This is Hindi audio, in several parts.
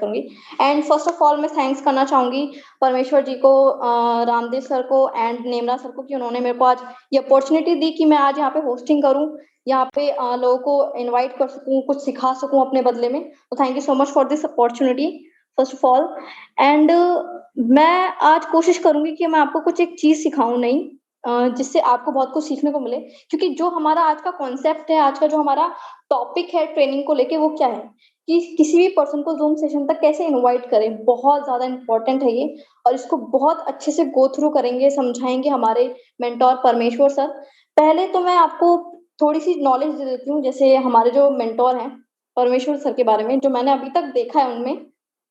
करूंगी। एंड फर्स्ट ऑफ ऑल मैं थैंक्स करना चाहूंगी परमेश्वर जी को, रामदेव सर को एंड नेमरा सर को, कि उन्होंने मेरे को आज ये अपॉर्चुनिटी दी कि मैं आज यहाँ पे होस्टिंग करूँ, यहाँ पे लोगों को इनवाइट कर सकूँ, कुछ सिखा सकूँ अपने बदले में। तो thank you so much for this opportunity first of all. And मैं आज कोशिश करूंगी कि मैं आपको कुछ एक चीज सिखाऊं नहीं, जिससे आपको बहुत कुछ सीखने को मिले। क्योंकि जो हमारा आज का कॉन्सेप्ट है, आज का जो हमारा टॉपिक है ट्रेनिंग को लेके, वो क्या है कि किसी भी पर्सन को जूम सेशन तक कैसे इनवाइट करें। बहुत ज्यादा इंपॉर्टेंट है ये, और इसको बहुत अच्छे से गो थ्रू करेंगे, समझाएंगे हमारे मेंटोर परमेश्वर सर। पहले तो मैं आपको थोड़ी सी नॉलेज दे देती हूँ, जैसे हमारे जो मेंटोर हैं परमेश्वर सर के बारे में, जो मैंने अभी तक देखा है उनमें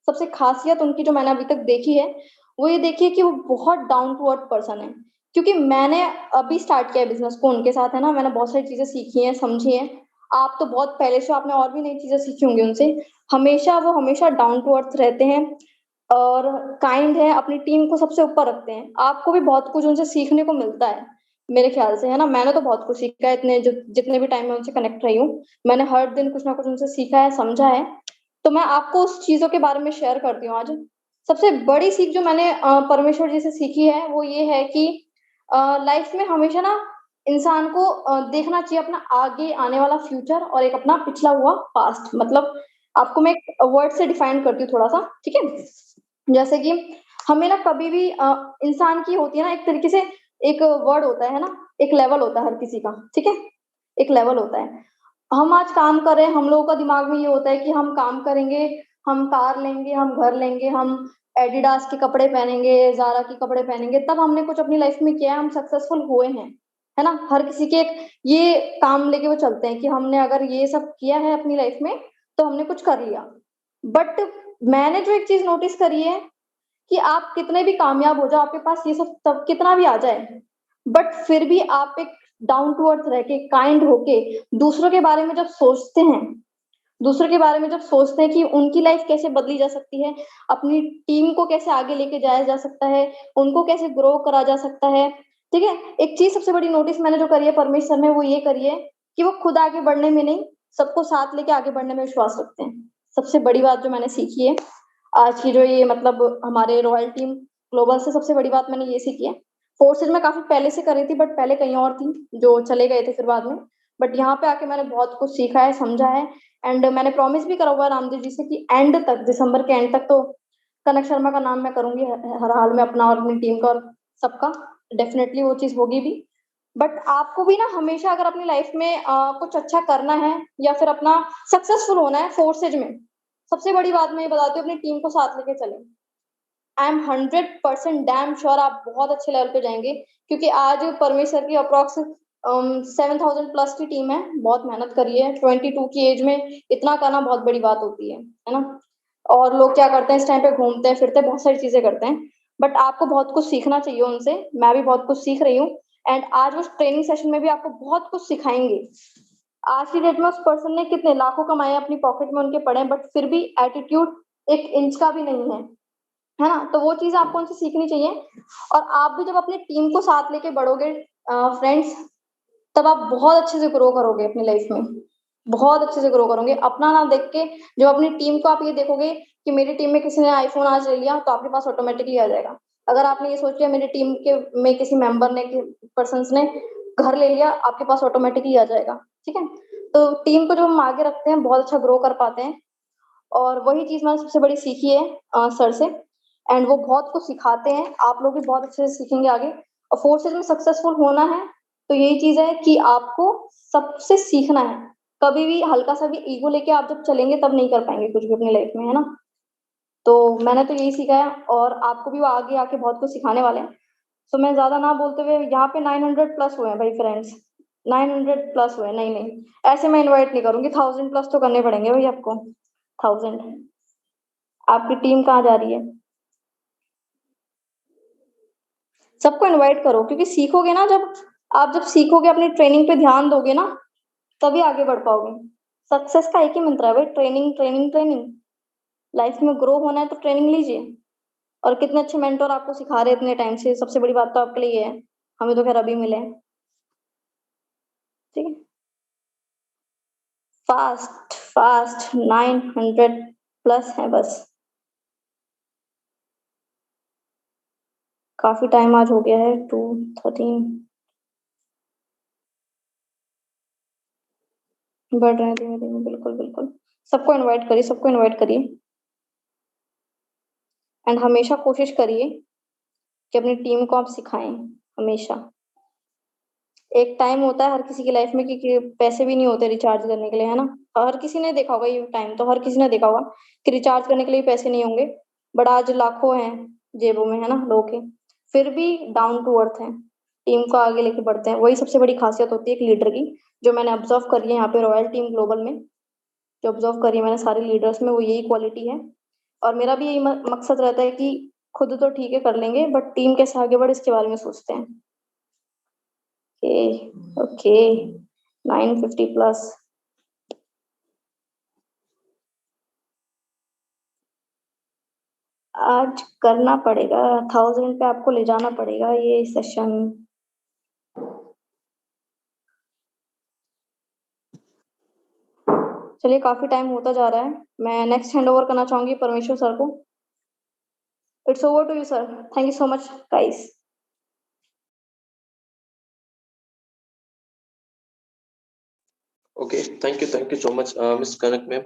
सबसे खासियत उनकी जो मैंने अभी तक देखी है, वो ये देखी है कि वो बहुत डाउन टू अर्थ पर्सन है। क्योंकि मैंने अभी स्टार्ट किया है बिजनेस को उनके साथ, है ना, मैंने बहुत सारी चीजें सीखी हैं, समझी हैं। आप तो बहुत पहले से आपने और भी नई चीजें सीखी होंगी उनसे। हमेशा डाउन टू अर्थ रहते हैं और काइंड है, अपनी टीम को सबसे ऊपर रखते हैं। आपको भी बहुत कुछ उनसे सीखने को मिलता है मेरे ख्याल से, है ना। मैंने तो बहुत कुछ सीखा है, इतने जितने भी टाइम में उनसे कनेक्ट रही हूँ, मैंने हर दिन कुछ ना कुछ उनसे सीखा है, समझा है। तो मैं आपको उस चीजों के बारे में शेयर करती हूँ आज। सबसे बड़ी सीख जो मैंने परमेश्वर जी से सीखी है, वो ये है कि लाइफ में हमेशा ना इंसान को देखना चाहिए अपना आगे आने वाला फ्यूचर और एक अपना पिछला हुआ पास्ट। मतलब आपको मैं एक वर्ड से डिफाइन करती हूँ थोड़ा सा, ठीक है। जैसे कि हमें ना कभी भी इंसान की होती है ना एक तरीके से, एक वर्ड होता है ना, एक लेवल होता है हर किसी का, ठीक है। एक लेवल होता है। हम आज काम कर रहे हैं, हम लोगों का दिमाग में ये होता है कि हम काम करेंगे, हम कार लेंगे, हम घर लेंगे, हम एडिडास के कपड़े पहनेंगे, जारा के कपड़े पहनेंगे, तब हमने कुछ अपनी लाइफ में किया है, हम सक्सेसफुल हुए हैं, है ना। हर किसी के एक ये काम लेके वो चलते हैं कि हमने अगर ये सब किया है अपनी लाइफ में तो हमने कुछ कर लिया। बट मैंने जो एक चीज नोटिस करी है कि आप कितने भी कामयाब हो जाओ, आपके पास ये सब कितना भी आ जाए, बट फिर भी आप एक डाउन टू अर्थ रह के, काइंड होके, दूसरों के बारे में जब सोचते हैं, दूसरों के बारे में जब सोचते हैं कि उनकी लाइफ कैसे बदली जा सकती है, अपनी टीम को कैसे आगे लेके जाया जा सकता है, उनको कैसे ग्रो करा जा सकता है, ठीक है। एक चीज सबसे बड़ी नोटिस मैंने जो करी है परमेश्वर में, वो ये करी है कि वो खुद आगे बढ़ने में नहीं, सबको साथ लेके आगे बढ़ने में विश्वास रखते हैं। सबसे बड़ी बात जो मैंने सीखी है आज की जो ये मतलब हमारे रॉयल टीम ग्लोबल से, सबसे बड़ी बात मैंने ये सीखी है। फोर्सेज में काफी पहले से कर रही थी, बट पहले कहीं और थी, जो चले गए थे फिर बाद में। बट यहाँ पे आके मैंने बहुत कुछ सीखा है, समझा है। एंड मैंने प्रॉमिस भी करा हुआ है रामदेव जी से कि एंड तक, दिसंबर के एंड तक तो कनक शर्मा का नाम मैं करूंगी हर हाल में, अपना और अपनी टीम का और सबका। डेफिनेटली वो चीज होगी भी। बट आपको भी ना हमेशा अगर अपनी लाइफ में कुछ अच्छा करना है या फिर अपना सक्सेसफुल होना है फोर्सेज में, सबसे बड़ी बात मैं ये बताती हूँ, अपनी टीम को साथ लेके चले। आई एम 100% डैम श्योर आप बहुत अच्छे लेवल पे जाएंगे। क्योंकि आज परमेश्वर की अप्रोक्स 7,000 प्लस की टीम है, बहुत मेहनत करी है। 22 की एज में इतना करना बहुत बड़ी बात होती है ना। और लोग क्या करते हैं इस टाइम पे, घूमते हैं फिरते हैं, बहुत सारी चीजें करते हैं। बट आपको बहुत कुछ सीखना चाहिए उनसे, मैं भी बहुत कुछ सीख रही हूँ। एंड आज उस ट्रेनिंग सेशन में भी आपको बहुत कुछ सिखाएंगे। आज की डेट में उस पर्सन ने कितने लाखों कमाए अपनी पॉकेट में उनके पड़े, बट फिर भी एटीट्यूड 1 इंच का भी नहीं है ना। तो वो चीज आपको उनसे सीखनी चाहिए। और आप भी जब अपनी टीम को साथ लेके बढ़ोगे फ्रेंड्स, तब आप बहुत अच्छे से ग्रो करोगे अपनी लाइफ में, बहुत अच्छे से ग्रो करोगे। अपना ना देख के जब अपनी टीम को आप ये देखोगे कि मेरी टीम में किसी ने आईफोन आज ले लिया, तो आपके पास ऑटोमेटिकली आ जाएगा। अगर आपने ये सोच लिया मेरी टीम के में किसी मेंबर ने, पर्सन ने घर ले लिया, आपके पास ऑटोमेटिकली आ जाएगा, ठीक है। तो टीम को जब हम आगे रखते हैं, बहुत अच्छा ग्रो कर पाते हैं। और वही चीज मैंने सबसे बड़ी सीखी है सर से। एंड वो बहुत कुछ सिखाते हैं, आप लोग भी बहुत अच्छे से सीखेंगे आगे। और फोर्सेज में सक्सेसफुल होना है तो यही चीज है कि आपको सबसे सीखना है। कभी भी हल्का सा भी ईगो लेके आप जब चलेंगे, तब नहीं कर पाएंगे कुछ भी अपनी लाइफ में, है ना। तो मैंने तो यही सीखा है, और आपको भी वो आगे आके बहुत कुछ सिखाने वाले हैं। तो मैं ज्यादा ना बोलते हुए, यहाँ पे 900 प्लस हुए हैं भाई फ्रेंड्स, 900 प्लस हुए हैं। नहीं नहीं, ऐसे मैं इनवाइट नहीं करूंगी, 1000 प्लस तो करने पड़ेंगे भाई आपको। 1000। आपकी टीम कहाँ जा रही है? सबको इनवाइट करो, क्योंकि सीखोगे ना जब, आप जब सीखोगे, अपनी ट्रेनिंग पे ध्यान दोगे ना, तभी आगे बढ़ पाओगे। सक्सेस का एक ही मंत्र है भाई, ट्रेनिंग ट्रेनिंग ट्रेनिंग। लाइफ में ग्रो होना है तो ट्रेनिंग लीजिए। और कितने अच्छे मेंटोर आपको सिखा रहे हैं इतने टाइम से, सबसे बड़ी बात तो आपके लिए ये है। हमें तो खैर अभी मिले हैं, ठीक है। फास्ट फास्ट 900 प्लस है बस। काफी टाइम आज हो गया है, 2:13। बढ़ रहे हैं धीमे धीमे, बिल्कुल बिल्कुल। सबको इनवाइट करिए, सबको इनवाइट करिए। एंड हमेशा कोशिश करिए कि अपनी टीम को आप सिखाएं, हमेशा। एक टाइम होता है हर किसी की लाइफ में कि पैसे भी नहीं होते रिचार्ज करने के लिए, है ना। हर किसी ने देखा होगा, ये टाइम तो हर किसी ने देखा होगा कि रिचार्ज करने के लिए पैसे नहीं होंगे। बट आज लाखों हैं जेबों में, है ना, लोगों के। फिर भी डाउन टू अर्थ हैं, टीम को आगे लेके बढ़ते हैं। वही सबसे बड़ी खासियत होती है एक लीडर की, जो मैंने ऑब्जर्व करी है यहाँ पे रॉयल टीम ग्लोबल में। जो ऑब्जर्व करी है मैंने सारे लीडर्स में, वो यही क्वालिटी है। और मेरा भी यही मकसद रहता है कि खुद तो ठीक है कर लेंगे, बट टीम कैसे आगे बढ़े इसके बारे में सोचते हैं। Okay okay, 950 plus. आज करना पड़ेगा, 1000 पे आपको ले जाना पड़ेगा ये सेशन। चलिए, काफी टाइम होता जा रहा है, मैं नेक्स्ट हैंड ओवर करना चाहूंगी परमेश्वर सर को। It's over to you sir, thank you so much guys. Okay, thank you so much miss Kanak ma'am.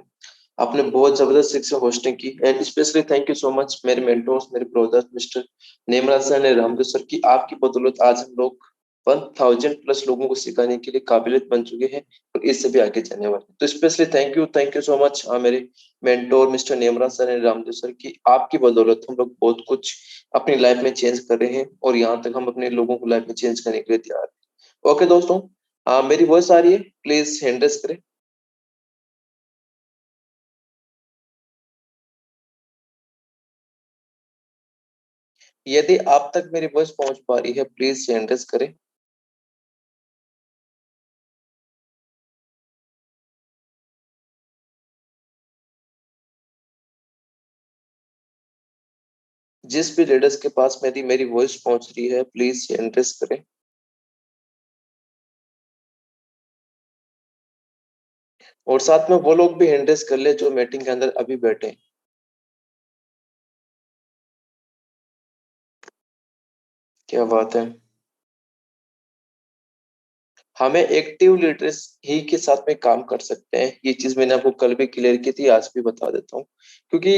आपने बहुत जबरदस्त शिक्षा होस्टिंग की, and specially thank you so much मेरे मेंटोर्स, मेरे ब्रदर मिस्टर नेमराज सर ने, रामदेव सर की। आपकी बदौलत आज हम लोग 1000+ लोगों को सिखाने के लिए काबिलियत बन चुके हैं, और इससे भी आगे जाने वाले हैं। तो specially thank you so much मेरे mentor Mister Nemraj sir and Ramdev sir की। आपकी बदौलत हम लोग बहुत कुछ अपनी लाइफ में चेंज कर रहे हैं, और यहाँ तक हम अपने लोगों को लाइफ में चेंज करने के लिए तैयार हैं। ओके दोस्तों, मेरी वॉइस आ रही है? प्लीज हैंड रेस करें। यदि आप तक मेरी वॉइस पहुंच पा रही है, प्लीज हैंड रेस करें। जिस भी लीडर्स के पास मेरी मेरी वॉइस पहुंच रही है, प्लीज हैंड रेस करें। और साथ में वो लोग भी हैंड रेस कर ले जो मीटिंग के अंदर अभी बैठे हैं। क्या बात है। हमें एक्टिव लीडर्स ही के साथ में काम कर सकते हैं, ये चीज मैंने आपको कल भी क्लियर की थी, आज भी बता देता हूँ। क्योंकि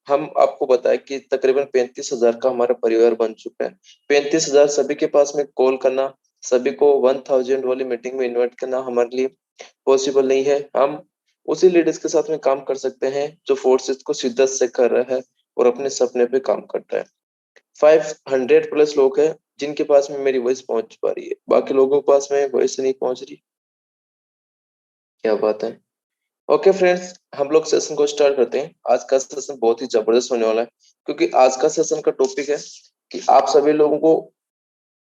हम आपको बताया कि तकरीबन 35,000 का हमारा परिवार बन चुका है। 35,000 सभी के पास में कॉल करना, सभी को 1000 वाली मीटिंग में इन्वाइट करना हमारे लिए पॉसिबल नहीं है। हम उसी लीडर्स के साथ में काम कर सकते हैं जो फोर्सेस को शिद्दत से कर रहा है और अपने सपने पे काम करता है। 500+ लोग हैं जिनके पास में मेरी वॉइस पहुंच पा रही है, बाकी लोगों के पास में वॉइस नहीं पहुंच रही। क्या बात है। ओके फ्रेंड्स, हम लोग सेशन को स्टार्ट करते हैं। आज का सेशन बहुत ही जबरदस्त होने वाला है, क्योंकि आज का सेशन का टॉपिक है कि आप सभी लोगों को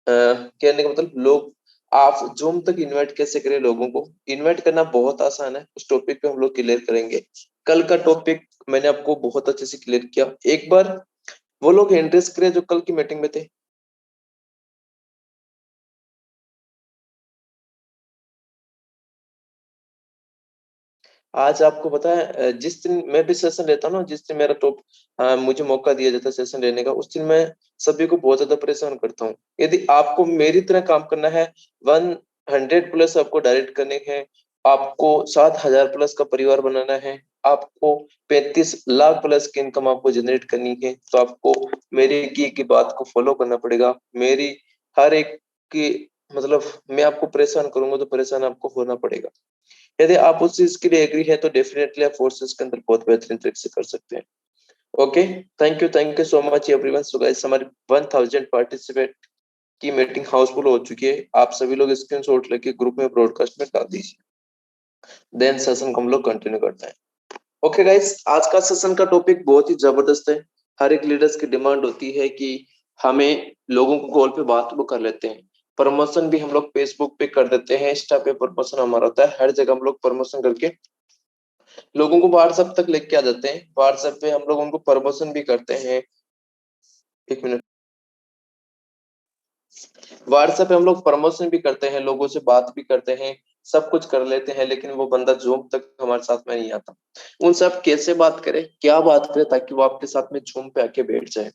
कहने का मतलब, लोग आप जूम तक इनवाइट कैसे करें। लोगों को इनवाइट करना बहुत आसान है, उस टॉपिक पे हम लोग क्लियर करेंगे। कल का टॉपिक मैंने आपको बहुत अच्छे से क्लियर किया। एक बार वो लोग इंटरेस्ट करें जो कल की मीटिंग में थे। आज आपको पता है, जिस दिन मैं भी सेशन लेता हूँ ना, जिस दिन मेरा टॉप मुझे मौका दिया जाता है सेशन लेने का, उस दिन मैं सभी को बहुत ज्यादा परेशान करता हूँ। यदि आपको मेरी तरह काम करना है, 100+ आपको डायरेक्ट करने हैं, आपको 7,000+ का परिवार बनाना है, आपको 35 लाख+ की इनकम आपको जनरेट करनी है, तो आपको मेरी की बात को फॉलो करना पड़ेगा। मेरी हर एक की मतलब, मैं आपको परेशान करूंगा तो परेशान आपको होना पड़ेगा। यदि आप उस चीज के लिए एग्री है तो डेफिनेटली आप फोर्सेस के अंदर बहुत बेहतरीन तरीके से कर सकते हैं। Okay, thank you so much everyone. So guys, हमारी 1000 पार्टिसिपेट की मीटिंग हाउसफुल हो चुकी है। आप सभी लोग स्क्रीनशॉट लेके ग्रुप में ब्रॉडकास्ट में डाल दीजिए, देन सेशन को हम लोग कंटिन्यू करते हैं। ओके गाइस, आज का सेशन का टॉपिक बहुत ही जबरदस्त है। हर एक लीडर्स की डिमांड होती है कि हमें लोगों को कॉल पे बात वो कर लेते हैं। प्रमोशन भी हम लोग फेसबुक पे कर देते हैं, इंस्टा पे प्रमोशन हमारा होता है, हर जगह हम लोग प्रमोशन करके लोगों को व्हाट्सएप तक लेके आ जाते हैं। व्हाट्सएप पे हम लोग उनको प्रमोशन भी करते हैं। एक मिनट। व्हाट्सएप पे हम लोग प्रमोशन भी करते हैं, लोगों से बात भी करते हैं, सब कुछ कर लेते हैं, लेकिन वो बंदा जूम तक हमारे साथ में नहीं आता। उन सब कैसे बात करें, क्या बात करें ताकि वो आपके साथ में जूम पे आके बैठ जाए।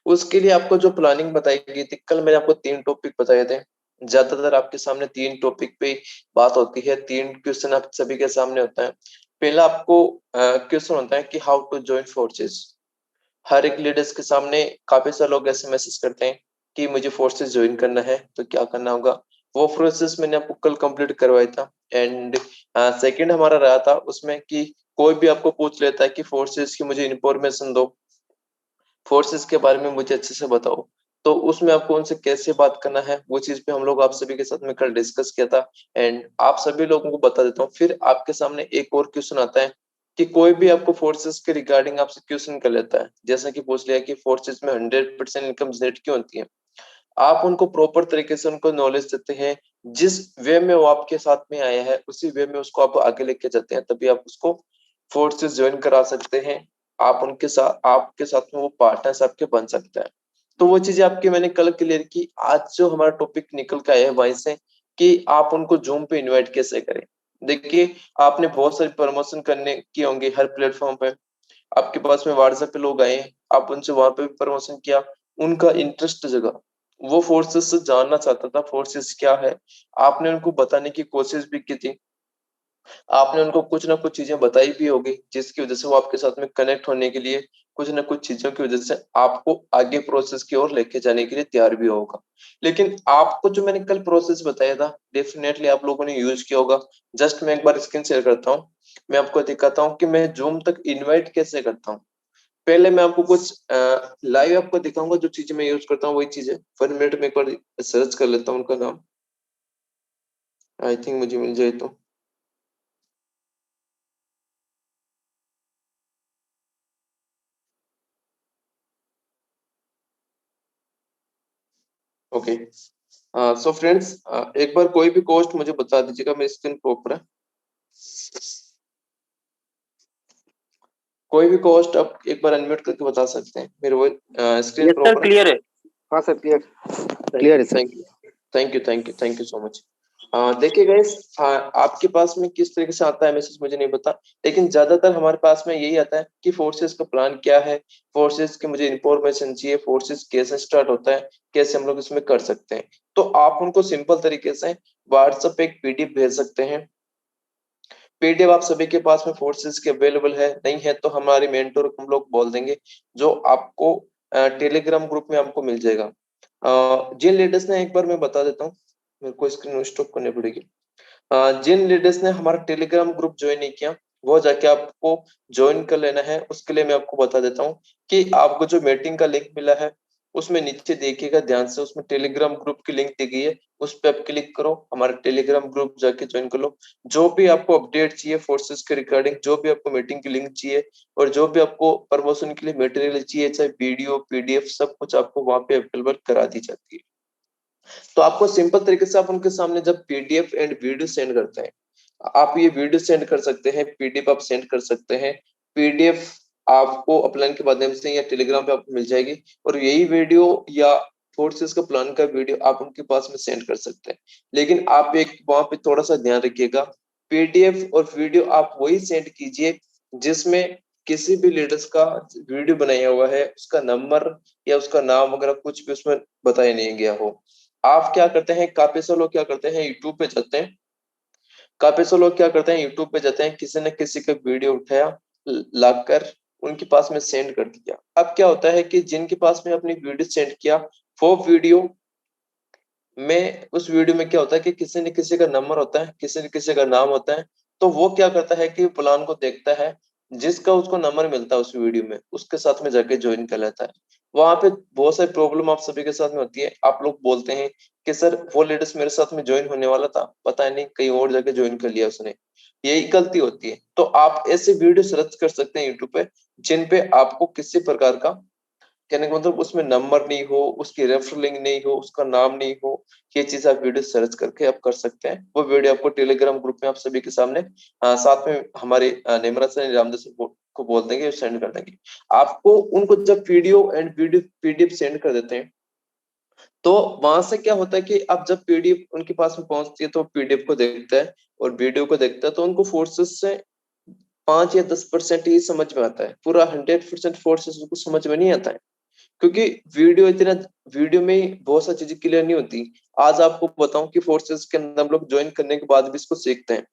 उसके लिए आपको जो प्लानिंग बताई गई थी, कल मैंने आपको 3 टॉपिक बताए थे। ज्यादातर आपके सामने 3 टॉपिक पे बात होती है, 3 क्वेश्चन आप सभी के सामने होता है। पहला आपको क्वेश्चन होता है कि हाउ टू जॉइन फोर्सेस। हर एक लीडर्स के सामने काफी सारे लोग ऐसे मैसेज करते हैं कि मुझे फोर्सेस ज्वाइन करना है, तो क्या करना होगा। वो प्रोसेस मैंने आपको कल कंप्लीट करवाया था। एंड सेकंड हमारा रहा था उसमें कि कोई भी आपको पूछ लेता है कि फोर्सेस की मुझे इंफॉर्मेशन दो, फोर्सेस के बारे में मुझे अच्छे से बताओ, तो उसमें आपको उनसे कैसे बात करना है, वो चीज पे हम लोग आप सभी के साथ में कल डिस्कस किया था। एंड आप सभी लोगों को बता देता हूँ। फिर आपके सामने एक और क्वेश्चन आता है कि कोई भी आपको फोर्सेस के रिगार्डिंग आपसे क्वेश्चन कर लेता है, जैसा कि पूछ लिया कि फोर्सेस में 100% इनकम जनरेट क्यों होती है। आप उनको प्रॉपर तरीके से उनको नॉलेज देते हैं, जिस वे में वो आपके साथ में आया है उसी वे में उसको आप आगे लेके जाते हैं, तभी आप उसको फोर्सेस ज्वाइन करा सकते हैं। आप उनके साथ, आपके साथ में वो पार्टनर्स आपके बन सकता है। तो वो चीजें आपकी मैंने कल क्लियर की। आज जो हमारा टॉपिक निकल के आया है वहीं से कि आप उनको जूम पे इनवाइट कैसे करें। देखिए, आपने बहुत सारी प्रमोशन करने की होंगी हर प्लेटफॉर्म पे, आपके पास में व्हाट्सएप पे लोग आए, आप उनसे वहां पे भी प्रमोशन किया, उनका इंटरेस्ट जगा, वो फोर्सेस से जानना चाहता था फोर्सेस क्या है, आपने उनको बताने की कोशिश भी की थी, आपने उनको कुछ ना कुछ चीजें बताई भी होगी, जिसकी वजह से वो आपके साथ में कनेक्ट होने के लिए कुछ ना कुछ चीजों की वजह से आपको आगे प्रोसेस की ओर लेके जाने के लिए तैयार भी होगा। लेकिन आपको जो मैंने कल प्रोसेस बताया था, डेफिनेटली आप लोगों ने यूज किया होगा। जस्ट मैं एक बार स्क्रीन शेयर करता हूँ, मैं आपको दिखाता हूँ कि मैं जूम तक इनवाइट कैसे करता हूँ। पहले मैं आपको कुछ लाइव आपको दिखाऊंगा, जो चीजें मैं यूज करता हूँ वही चीजें। 1 मिनट में एक बार सर्च कर लेता हूँ उनका नाम, आई थिंक मुझे मिल जाए तो। ओके, सो फ्रेंड्स, एक बार कोई भी कॉस्ट मुझे बता दीजिएगा, मेरी स्क्रीन प्रॉपर है। कोई भी कॉस्ट आप एक बार अनम्यूट करके बता सकते हैं, मेरे वो स्क्रीन यस सर, प्रॉपर है। क्लियर है। हाँ sir, clear thank clear you, है sir. Thank you, thank you, thank you, thank you so much. देखिए गाइस, आपके पास में किस तरीके से आता है मैसेज मुझे नहीं पता, लेकिन ज्यादातर हमारे पास में यही आता है कि फोर्सेस का प्लान क्या है, फोर्सेस की मुझे इंफॉर्मेशन चाहिए, फोर्सेस कैसे स्टार्ट होता है, कैसे हम लोग इसमें कर सकते हैं। तो आप उनको सिंपल तरीके से व्हाट्सएप पे एक पीडीएफ भेज सकते हैं। पीडीएफ आप सभी के पास में फोर्सेस के अवेलेबल है, नहीं है तो हमारे मेंटोर को हम लोग बोल देंगे, जो आपको टेलीग्राम ग्रुप में आपको मिल जाएगा। जिन लीडर्स ने, एक बार मैं बता देता हूँ, मेरे को स्क्रीन स्टॉप करनी पड़ेगी। जिन लीडर्स ने हमारा टेलीग्राम ग्रुप ज्वाइन नहीं किया, वो जाके आपको ज्वाइन कर लेना है। उसके लिए मैं आपको बता देता हूँ कि आपको जो मीटिंग का लिंक मिला है, उसमें नीचे देखिएगा ध्यान से, उसमें टेलीग्राम ग्रुप की लिंक दी गई है, उस पर आप क्लिक करो, हमारा टेलीग्राम ग्रुप जाके ज्वाइन कर लो। जो भी आपको अपडेट चाहिए फोर्सेस के रिगार्डिंग, जो भी आपको मीटिंग की लिंक चाहिए, और जो भी आपको प्रमोशन के लिए मटेरियल चाहिए, चाहे वीडियो, पीडीएफ, सब कुछ आपको वहां पे अवेलेबल करा दी जाती है। तो आपको सिंपल तरीके से आप उनके सामने जब पीडीएफ एंड वीडियो सेंड करते हैं, आप ये वीडियो सेंड कर सकते हैं, पीडीएफ आप सेंड कर सकते हैं। पीडीएफ आपको अपलाइन के माध्यम से या टेलीग्राम पे आपको मिल जाएगी, और यही वीडियो या फोर्सेस का प्लान का वीडियो आप उनके पास में सेंड कर सकते हैं। लेकिन आप एक वहां पे थोड़ा सा ध्यान रखिएगा, पीडीएफ और वीडियो आप वही सेंड कीजिए जिसमें किसी भी लीडर्स का वीडियो बनाया हुआ है, उसका नंबर या उसका नाम वगैरह कुछ भी उसमें बताया नहीं गया हो। आप क्या करते हैं, काफी सारे लोग क्या करते हैं, यूट्यूब पे जाते हैं, काफी सारे लोग क्या करते हैं, यूट्यूब पे जाते हैं, किसी न किसी का वीडियो उठाया, लाकर उनके पास में सेंड कर दिया। अब क्या होता है कि जिनके पास में अपनी वीडियो सेंड किया, वो वीडियो में, उस वीडियो में क्या होता है कि किसी न किसी का नंबर होता है, किसी न किसी का नाम होता है। तो वो क्या करता है कि प्लान को देखता है, जिसका उसको नंबर मिलता है उस वीडियो में, उसके साथ में जाके ज्वाइन कर लेता है। वहां पे बहुत सारी प्रॉब्लम आप सभी के साथ में होती है। आप लोग बोलते हैं कि सर वो लेडीज मेरे साथ में ज्वाइन होने वाला था, पता नहीं कहीं और जाके ज्वाइन कर लिया उसने। यही गलती होती है। तो आप ऐसे वीडियो सर्च कर सकते हैं यूट्यूब पे, जिन पे आपको किसी प्रकार का, कहने का मतलब उसमें नंबर नहीं हो, उसकी रेफर लिंक नहीं हो, उसका नाम नहीं हो। ये चीज आप वीडियो सर्च करके आप कर सकते हैं। वो वीडियो आपको टेलीग्राम ग्रुप में आप सभी के सामने साथ में हमारे निमरा सर, रामदास सर को बोल देंगे, सेंड कर देंगे। आपको उनको जब video and video PDF send कर देते हैं, तो वहां से क्या होता है कि अब जब पीडीएफ उनके पास में पहुंचती है, तो पीडीएफ को देखता है और वीडियो को देखता है, तो उनको फोर्सेस से 5 या 10% ही समझ में आता है, पूरा 100% फोर्सेस उनको समझ में नहीं आता है। क्योंकि वीडियो में बहुत सारी चीजें क्लियर नहीं होती। आज आपको बताऊं कि फोर्सेस के अंदर हम लोग ज्वाइन करने के बाद भी इसको सीखते हैं,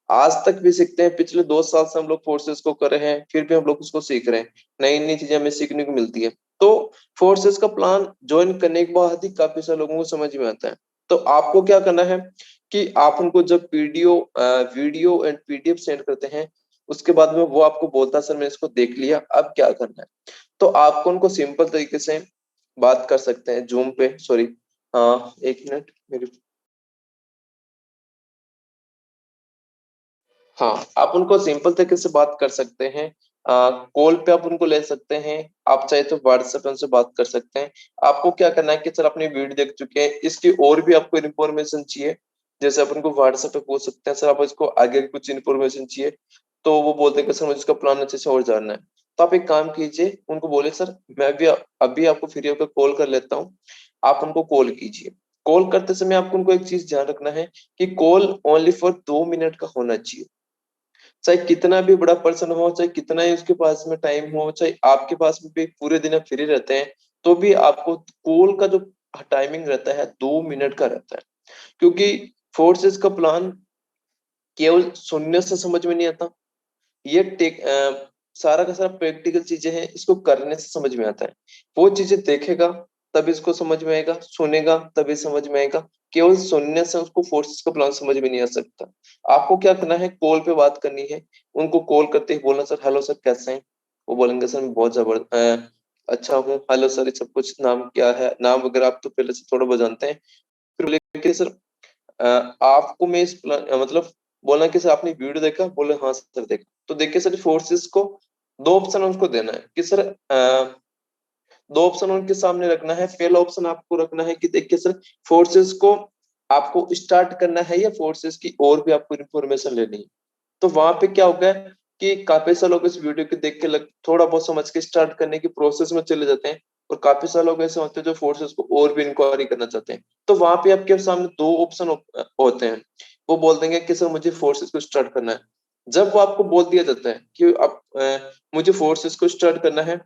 आज तक भी सीखते हैं। पिछले 2 साल से हम लोग फोर्सेस को कर रहे हैं, फिर भी हम लोग उसको सीख रहे हैं, नई नई चीजें हमें सीखने को मिलती है। तो फोर्सेस का प्लान ज्वाइन करने के बाद ही काफी सारे लोगों को समझ में आता है। तो आपको क्या करना है कि आप उनको जब वीडियो एंड पीडीएफ सेंड करते हैं, उसके बाद में वो आपको बोलता है सर मैंने इसको देख लिया, अब क्या करना है। तो आपको उनको सिंपल तरीके से बात कर सकते हैं जूम पे, सॉरी, एक मिनट मेरी, हाँ, आप उनको सिंपल तरीके से बात कर सकते हैं। कॉल पे आप उनको ले सकते हैं, आप चाहे तो व्हाट्सएप पे उनसे बात कर सकते हैं। आपको क्या करना है कि सर अपनी वीडियो देख चुके हैं, इसकी और भी आपको इन्फॉर्मेशन चाहिए, जैसे आप उनको व्हाट्सएप पे पूछ सकते हैं सर आप इसको आगे कुछ इन्फॉर्मेशन चाहिए, तो वो बोलते हैं कि सर मुझे इसका प्लान अच्छे से और जानना है। तो आप एक काम कीजिए, उनको बोले सर मैं भी अभी आपको फ्री होकर कॉल कर लेता हूँ, आप उनको कॉल कीजिए। कॉल करते समय आपको उनको एक चीज ध्यान रखना है कि कॉल ओनली फॉर 2 मिनट का होना चाहिए। चाहे कितना भी बड़ा पर्सन हो, चाहे कितना ही उसके पास में टाइम हो, चाहे आपके पास में भी पूरे दिन आप फ्री रहते हैं, तो भी आपको कॉल का जो टाइमिंग रहता है 2 मिनट का रहता है। क्योंकि फोर्सेस का प्लान केवल सुनने से समझ में नहीं आता, ये सारा का सारा प्रैक्टिकल चीजें हैं, इसको करने से समझ में आता है। वो चीजें देखेगा तब इसको समझ में आएगा, सुनेगा तभी समझ में आएगा। केवल सुनने से उसको फोर्सेस का प्लान समझ में नहीं आ सकता। आपको क्या करना है, कॉल पे बात करनी है, उनको कॉल करते ही बोलना सर हेलो सर कैसे हैं। वो बोलेंगे सर मैं बहुत जबरदस्त अच्छा हूँ, हेलो सर ये सब कुछ, नाम क्या है, नाम वगैरह आप तो पहले से थोड़ा बहुत जानते हैं। फिर बोलेंगे सर आपको मैं मतलब बोलना कि सर आपने वीडियो देखा, बोले हाँ सर देखा। तो देखिए सर फोर्सेस को दो ऑप्शन उनको देना है कि सर दो ऑप्शन उनके सामने रखना है। पहला ऑप्शन आपको रखना है कि देखिए सर फोर्सेस को आपको स्टार्ट करना है या फोर्सेस की और भी आपको इन्फॉर्मेशन लेनी है। तो वहां पे क्या होगा कि काफी सारे लोग इस वीडियो को देख के थोड़ा बहुत समझ के स्टार्ट करने की प्रोसेस में चले जाते हैं, और काफी सारे लोग ऐसे होते हैं जो फोर्सेस को और भी इंक्वायरी करना चाहते हैं। तो वहां पे आपके सामने दो ऑप्शन होते हैं। वो बोल देंगे कि सर मुझे फोर्सेस को स्टार्ट करना है। जब वो आपको बोल दिया जाता है कि आप मुझे फोर्सेस को स्टार्ट करना है,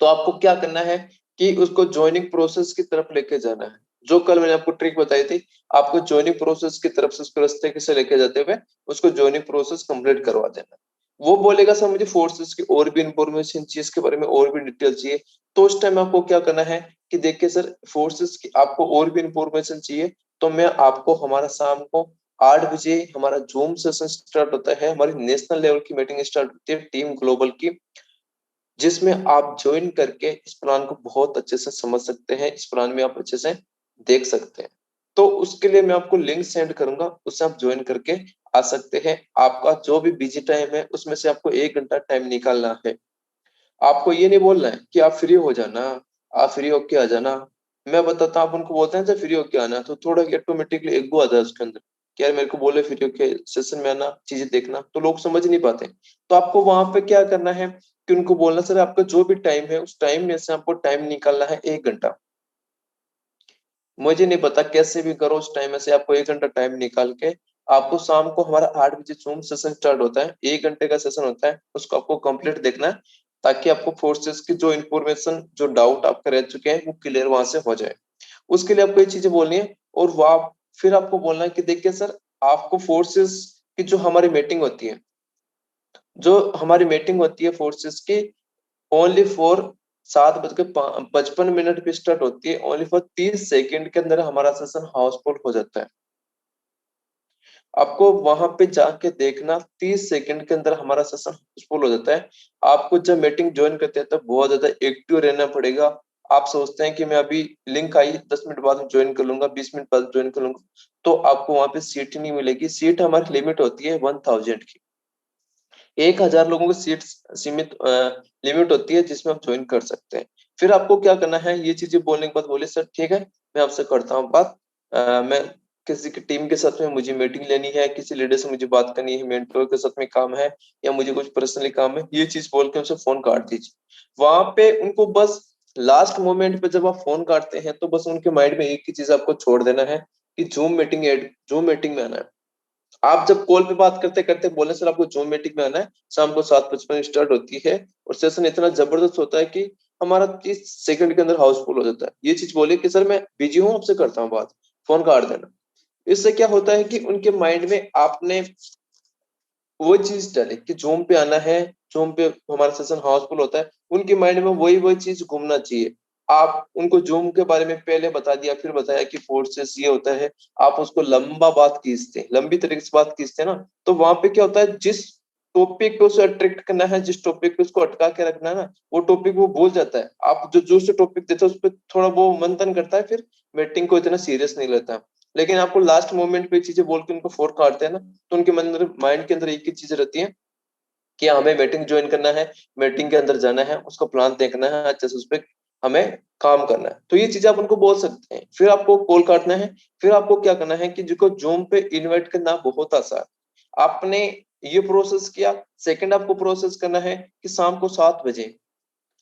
तो आपको क्या करना है कि उसको ज्वाइनिंग प्रोसेस की तरफ लेके जाना है। जो कल मैंने आपको ट्रिक बताई थी, आपको ज्वाइनिंग प्रोसेस की तरफ से उसको रास्ते से लेके जाते हुए उसको ज्वाइनिंग प्रोसेस कंप्लीट करवा देना। वो बोलेगा सर मुझे फोर्सेस की और भी इंफॉर्मेशन चाहिए, इसके बारे में और भी डिटेल चाहिए। तो उस टाइम आपको क्या करना है कि देखिए सर फोर्सेस की आपको और भी इंफॉर्मेशन चाहिए, तो मैं आपको हमारा शाम को 8 बजे हमारा जूम सेशन स्टार्ट होता है, हमारी नेशनल लेवल की मीटिंग स्टार्ट होती है टीम ग्लोबल की, जिसमें आप ज्वाइन करके इस प्लान को बहुत अच्छे से समझ सकते हैं, इस प्लान में आप अच्छे से देख सकते हैं। तो उसके लिए मैं आपको लिंक सेंड करूंगा, उससे आप ज्वाइन करके आ सकते हैं। आपका जो भी बिजी टाइम है उसमें से आपको 1 घंटा टाइम निकालना है। आपको ये नहीं बोलना है कि आप फ्री हो जाना, आप फ्री होके आ जाना। मैं बताता हूँ, आप उनको बोलते हैं जब फ्री होके आना, तो थोड़ा ऑटोमेटिकली ईगो आता है उसके अंदर कि यार मेरे को बोले फ्री होके सेशन में आना, चीजें देखना, तो लोग समझ नहीं पाते। तो आपको वहां पे क्या करना है कि उनको बोलना सर आपका जो भी टाइम है उस टाइम में से आपको टाइम निकालना है 1 घंटा। मुझे नहीं पता कैसे भी करो, उस टाइम में से आपको 1 घंटा टाइम निकाल के आपको शाम को हमारा 8 बजे जूम सेशन स्टार्ट होता है, 1 घंटे का सेशन होता है, उसको आपको कंप्लीट देखना है, ताकि आपको फोर्सेस की जो इन्फॉर्मेशन जो डाउट आपके रह चुके हैं वो क्लियर वहां से हो जाए। उसके लिए आपको ये चीजें बोलनी है। और वह फिर आपको बोलना है कि देखिए सर आपको फोर्सेस की जो हमारी मीटिंग होती है, जो हमारी मीटिंग होती है फोर्सेस की, ओनली फॉर 7:55 पे स्टार्ट होती है, ओनली फॉर 30 सेकंड के अंदर हमारा सेशन हाउसफुल हो जाता है। आपको वहां पे जाके देखना, 30 सेकंड के अंदर हमारा सेशन हाउसफुल हो जाता है। आपको जब मीटिंग ज्वाइन करते हैं तब बहुत ज्यादा एक्टिव रहना पड़ेगा। आप सोचते हैं कि मैं अभी लिंक आई 10 मिनट बाद ज्वाइन कर लूंगा, 20 मिनट बाद ज्वाइन कर लूंगा, तो आपको वहां पे सीट नहीं मिलेगी। सीट हमारी लिमिट होती है 1000 की, 1000 लोगों की सीट सीमित लिमिट होती है जिसमें आप ज्वाइन कर सकते हैं। फिर आपको क्या करना है, ये चीजें बोलने के बाद बोले सर ठीक है मैं आपसे करता हूँ बात, मैं किसी की टीम के साथ में मुझे मीटिंग लेनी है, किसी लीडर से मुझे बात करनी है, मेंटोर के साथ में काम है, या मुझे कुछ पर्सनली काम है, ये चीज बोल के उनसे फोन काट दीजिए। वहां पे उनको बस लास्ट मोमेंट पे जब आप फोन काटते हैं तो बस उनके माइंड में एक ही चीज आपको छोड़ देना है कि जूम मीटिंग में आना है। आप जब कॉल पे बात करते करते बोले सर आपको जूम मीटिंग में आना है, शाम को 7:55 स्टार्ट होती है और सेशन इतना जबरदस्त होता है कि हमारा 30 सेकंड के अंदर हाउसफुल हो जाता है। ये चीज बोले कि सर मैं बिजी हूँ, आपसे करता हूँ बात, फोन काट देना। इससे क्या होता है कि उनके माइंड में आपने वो चीज डाली कि जूम पे आना है, जूम पे हमारा सेशन हाउसफुल होता है, उनके माइंड में वही वही चीज घूमना चाहिए। आप उनको जूम के बारे में पहले बता दिया, फिर बताया कि फोर्सेस ये होता है, आप उसको लंबा बात खींचते, लंबी तरीके से बात खींचते ना, तो वहां पे क्या होता है, जिस टॉपिक पे उसे अट्रैक्ट करना है, जिस टॉपिक पे उसको अटका के रखना है ना, वो टॉपिक वो भूल जाता है। आप जो जो से टॉपिक देते हो उस पर थोड़ा वो मंथन करता है, फिर मीटिंग को इतना सीरियस नहीं लेता। लेकिन आपको लास्ट मोमेंट पे चीजें बोल के उनको फोर काटते हैं ना, तो उनके माइंड के अंदर एक ही चीज रहती है कि हमें मीटिंग ज्वाइन करना है, मीटिंग के अंदर जाना है, उसका प्लान देखना है, अच्छे से उस पर हमें काम करना है। तो ये चीजें आप उनको बोल सकते हैं। फिर आपको कॉल काटना है, फिर आपको क्या करना है कि जिसको जूम पे इनवाइट करना बहुत आसान, आपने ये प्रोसेस किया। सेकंड आपको प्रोसेस करना है कि शाम को 7 बजे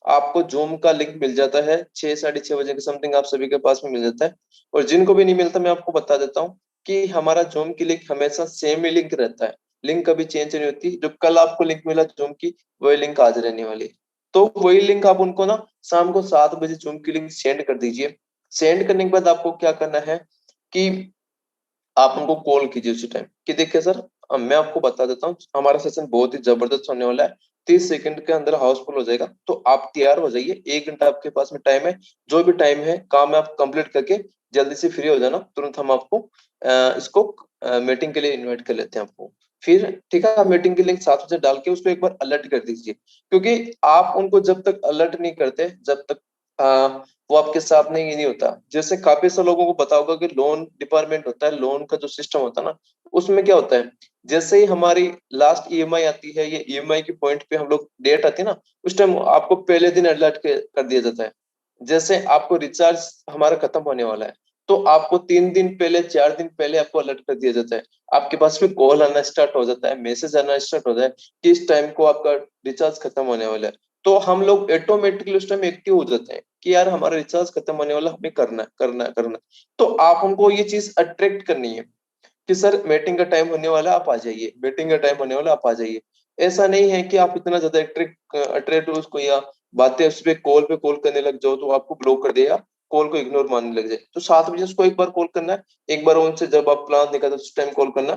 आपको जूम का लिंक मिल जाता है, 6 साढ़े 6 बजे के समथिंग आप सभी के पास में मिल जाता है। और जिनको भी नहीं मिलता, मैं आपको बता देता हूँ कि हमारा जूम की लिंक हमेशा सेम ही लिंक रहता है, लिंक कभी चेंज नहीं होती। जो कल आपको लिंक मिला जूम की, वही लिंक आज रहने वाली है। तो वही लिंक आप उनको ना शाम को 7 बजे जूम की लिंक सेंड कर दीजिए। सेंड करने के बाद आपको क्या करना है कि आप उनको कॉल कीजिए उसी टाइम कि देखिए सर, अब मैं आपको बता देता हूँ हमारा सेशन बहुत ही जबरदस्त होने वाला है, 30 सेकंड के अंदर हाउसफुल हो जाएगा, तो आप तैयार हो जाइए, 1 घंटा आपके पास में टाइम है, जो भी टाइम है काम है आप कंप्लीट करके जल्दी से फ्री हो जाना, तुरंत हम आपको इसको मीटिंग के लिए इनवाइट कर लेते हैं आपको। फिर ठीक है, आप मीटिंग की लिंक 7 बजे डाल के उसको एक बार अलर्ट कर दीजिए, क्योंकि आप उनको जब तक अलर्ट नहीं करते, जब तक वो आपके सामने ही नहीं होता। जैसे काफी सारे लोगों को पता होगा कि लोन डिपार्टमेंट होता है, लोन का जो सिस्टम होता है ना, उसमें क्या होता है, जैसे ही हमारी लास्ट ईएमआई आती है, ये ईएमआई के पॉइंट पे हम लोग डेट आती है ना, उस टाइम आपको पहले दिन अलर्ट कर दिया जाता है। जैसे आपको रिचार्ज हमारा खत्म होने वाला है, तो आपको 3 दिन पहले, 4 दिन पहले आपको अलर्ट कर दिया जाता है। आपके पास में कॉल आना स्टार्ट हो जाता है, मैसेज आना स्टार्ट हो जाता है कि इस टाइम को आपका रिचार्ज खत्म होने वाला है। तो हम लोग ऑटोमेटिकली उस टाइम एक्टिव हो जाते हैं कि यार हमारा रिचार्ज खत्म होने वाला, हमें करना है, करना है, करना है। तो आप उनको ये चीज अट्रैक्ट करनी है कि सर मीटिंग का टाइम होने वाला, आप आ जाइए, मीटिंग का टाइम होने वाला, आप आ जाइए। ऐसा नहीं है कि आप इतना ज्यादा अट्रैक्ट हो उसको, या बातें उस पे कॉल करने लग जाओ तो आपको ब्लॉक कर देगा, कॉल को इग्नोर मारने लग जाए। तो 7 बजे उसको एक बार कॉल करना है, एक बार उनसे जब आप प्लान देखा तो उस टाइम कॉल करना।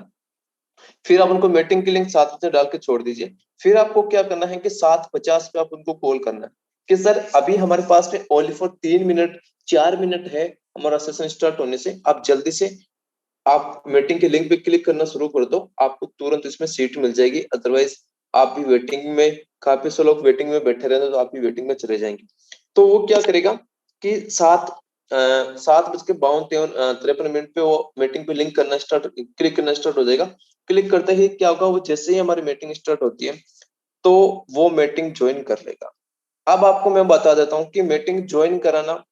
फिर आप उनको मीटिंग की लिंक 7 बजे डाल के छोड़ दीजिए। फिर आपको क्या करना है कि 7:50 पे आप उनको कॉल करना है कि सर अभी हमारे पास में ओनली फॉर 3 मिनट, 4 मिनट है हमारा सेशन स्टार्ट होने से, आप जल्दी से आप मीटिंग के लिंक पे क्लिक करना शुरू कर दो, आपको तुरंत इसमें सीट मिल जाएगी। अदरवाइज आप भी वेटिंग में, काफी से लोग वेटिंग में बैठे रहते हैं, तो आप भी वेटिंग में चले जाएंगे। तो वो क्या करेगा कि 7:52 53 मिनट पे वो मीटिंग पे लिंक करना स्टार्ट, क्लिक करना स्टार्ट हो जाएगा। क्लिक करते ही क्या होगा, वो जैसे ही हमारी मीटिंग स्टार्ट होती है तो वो मीटिंग ज्वाइन कर लेगा। अब आपको मैं बता देता हूँ कि मीटिंग ज्वाइन कराना,